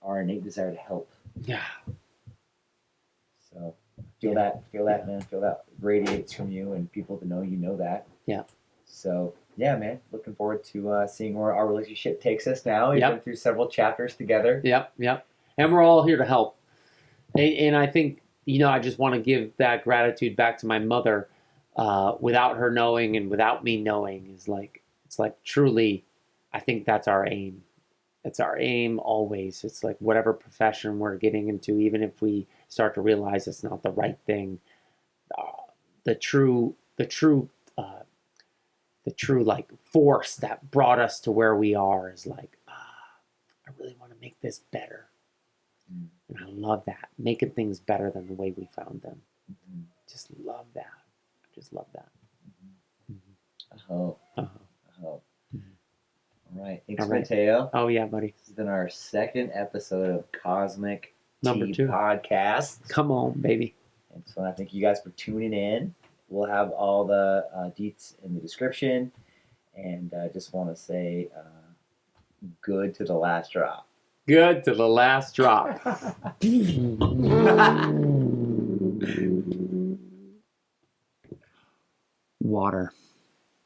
our innate desire to help. Yeah. So feel that, man. Feel that radiates from you, and people to know you know that. Yeah. So, yeah, man. Looking forward to seeing where our relationship takes us now. We've been through several chapters together. Yep. And we're all here to help. And I think, you know, I just want to give that gratitude back to my mother. Without her knowing and without me knowing it's like truly, I think that's our aim. It's our aim always. It's like whatever profession we're getting into, even if we start to realize it's not the right thing, the true like force that brought us to where we are is like, I really want to make this better. And I love that. Making things better than the way we found them. Just love that. Just love that. I hope. All right. Thanks, All right. Matteo. Oh, yeah, buddy. This has been our second episode of Cozmic Number 2 podcast. Come on, baby. And so I thank you guys for tuning in. We'll have all the deets in the description. And I just want to say Good to the last drop. Good to the last drop. Water.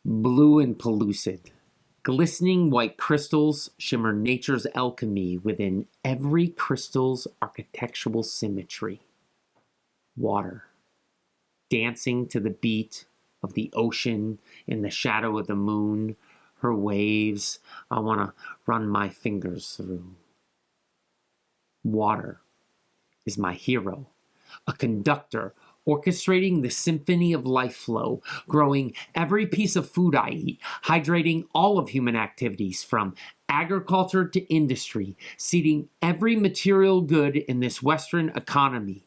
Blue and pellucid. Glistening white crystals shimmer nature's alchemy within every crystal's architectural symmetry. Water. Dancing to the beat of the ocean in the shadow of the moon, her waves, I want to run my fingers through. Water is my hero, a conductor orchestrating the symphony of life flow, growing every piece of food I eat, hydrating all of human activities from agriculture to industry, seeding every material good in this Western economy,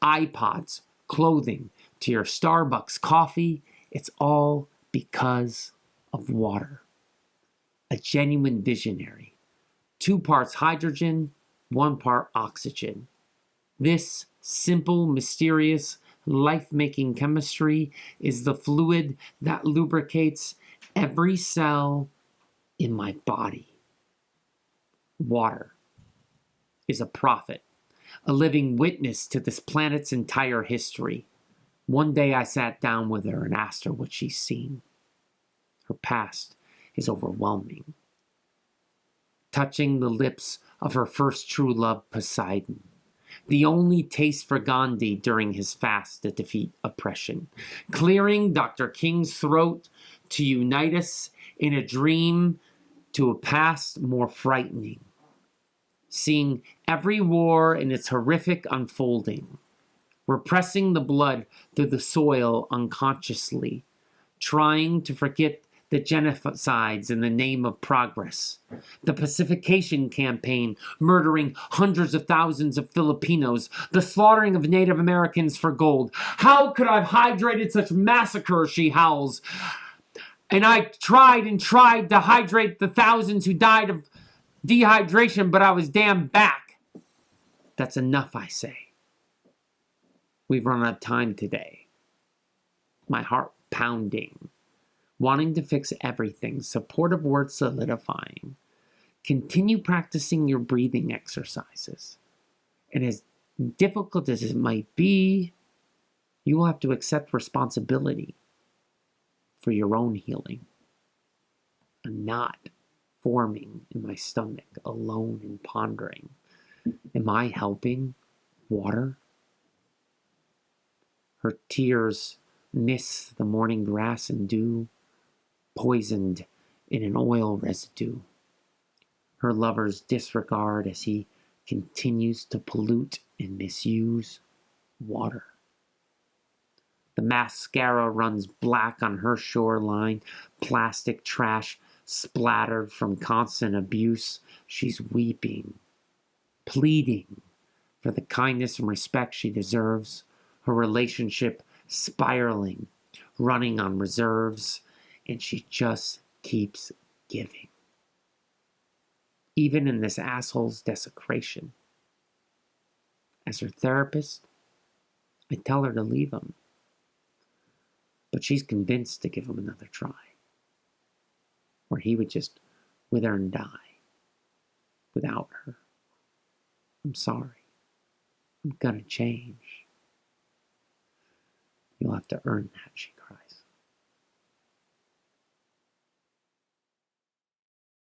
iPods, clothing, to your Starbucks coffee. It's all because of water. A genuine visionary. 2 parts hydrogen, 1 part oxygen. This simple, mysterious, life-making chemistry is the fluid that lubricates every cell in my body. Water is a prophet, a living witness to this planet's entire history. One day I sat down with her and asked her what she's seen. Her past is overwhelming. Touching the lips of her first true love, Poseidon. The only taste for Gandhi during his fast to defeat oppression. Clearing Dr. King's throat to unite us in a dream to a past more frightening. Seeing every war in its horrific unfolding. Repressing the blood through the soil unconsciously. Trying to forget the genocides in the name of progress. The pacification campaign, murdering hundreds of thousands of Filipinos. The slaughtering of Native Americans for gold. How could I have hydrated such massacre, she howls. And I tried and tried to hydrate the thousands who died of dehydration, but I was damned back. That's enough, I say. We've run out of time today. My heart pounding. Wanting to fix everything, supportive words solidifying. Continue practicing your breathing exercises. And as difficult as it might be, you will have to accept responsibility for your own healing. A knot forming in my stomach, alone and pondering. Am I helping? Water? Her tears miss the morning grass and dew, poisoned in an oil residue. Her lover's disregard as he continues to pollute and misuse water. The mascara runs black on her shoreline, plastic trash splattered from constant abuse. She's weeping, pleading for the kindness and respect she deserves. Her relationship spiraling, running on reserves, and she just keeps giving. Even in this asshole's desecration. As her therapist, I tell her to leave him. But she's convinced to give him another try. Where he would just wither and die without her. I'm sorry. I'm gonna change. You'll have to earn that, she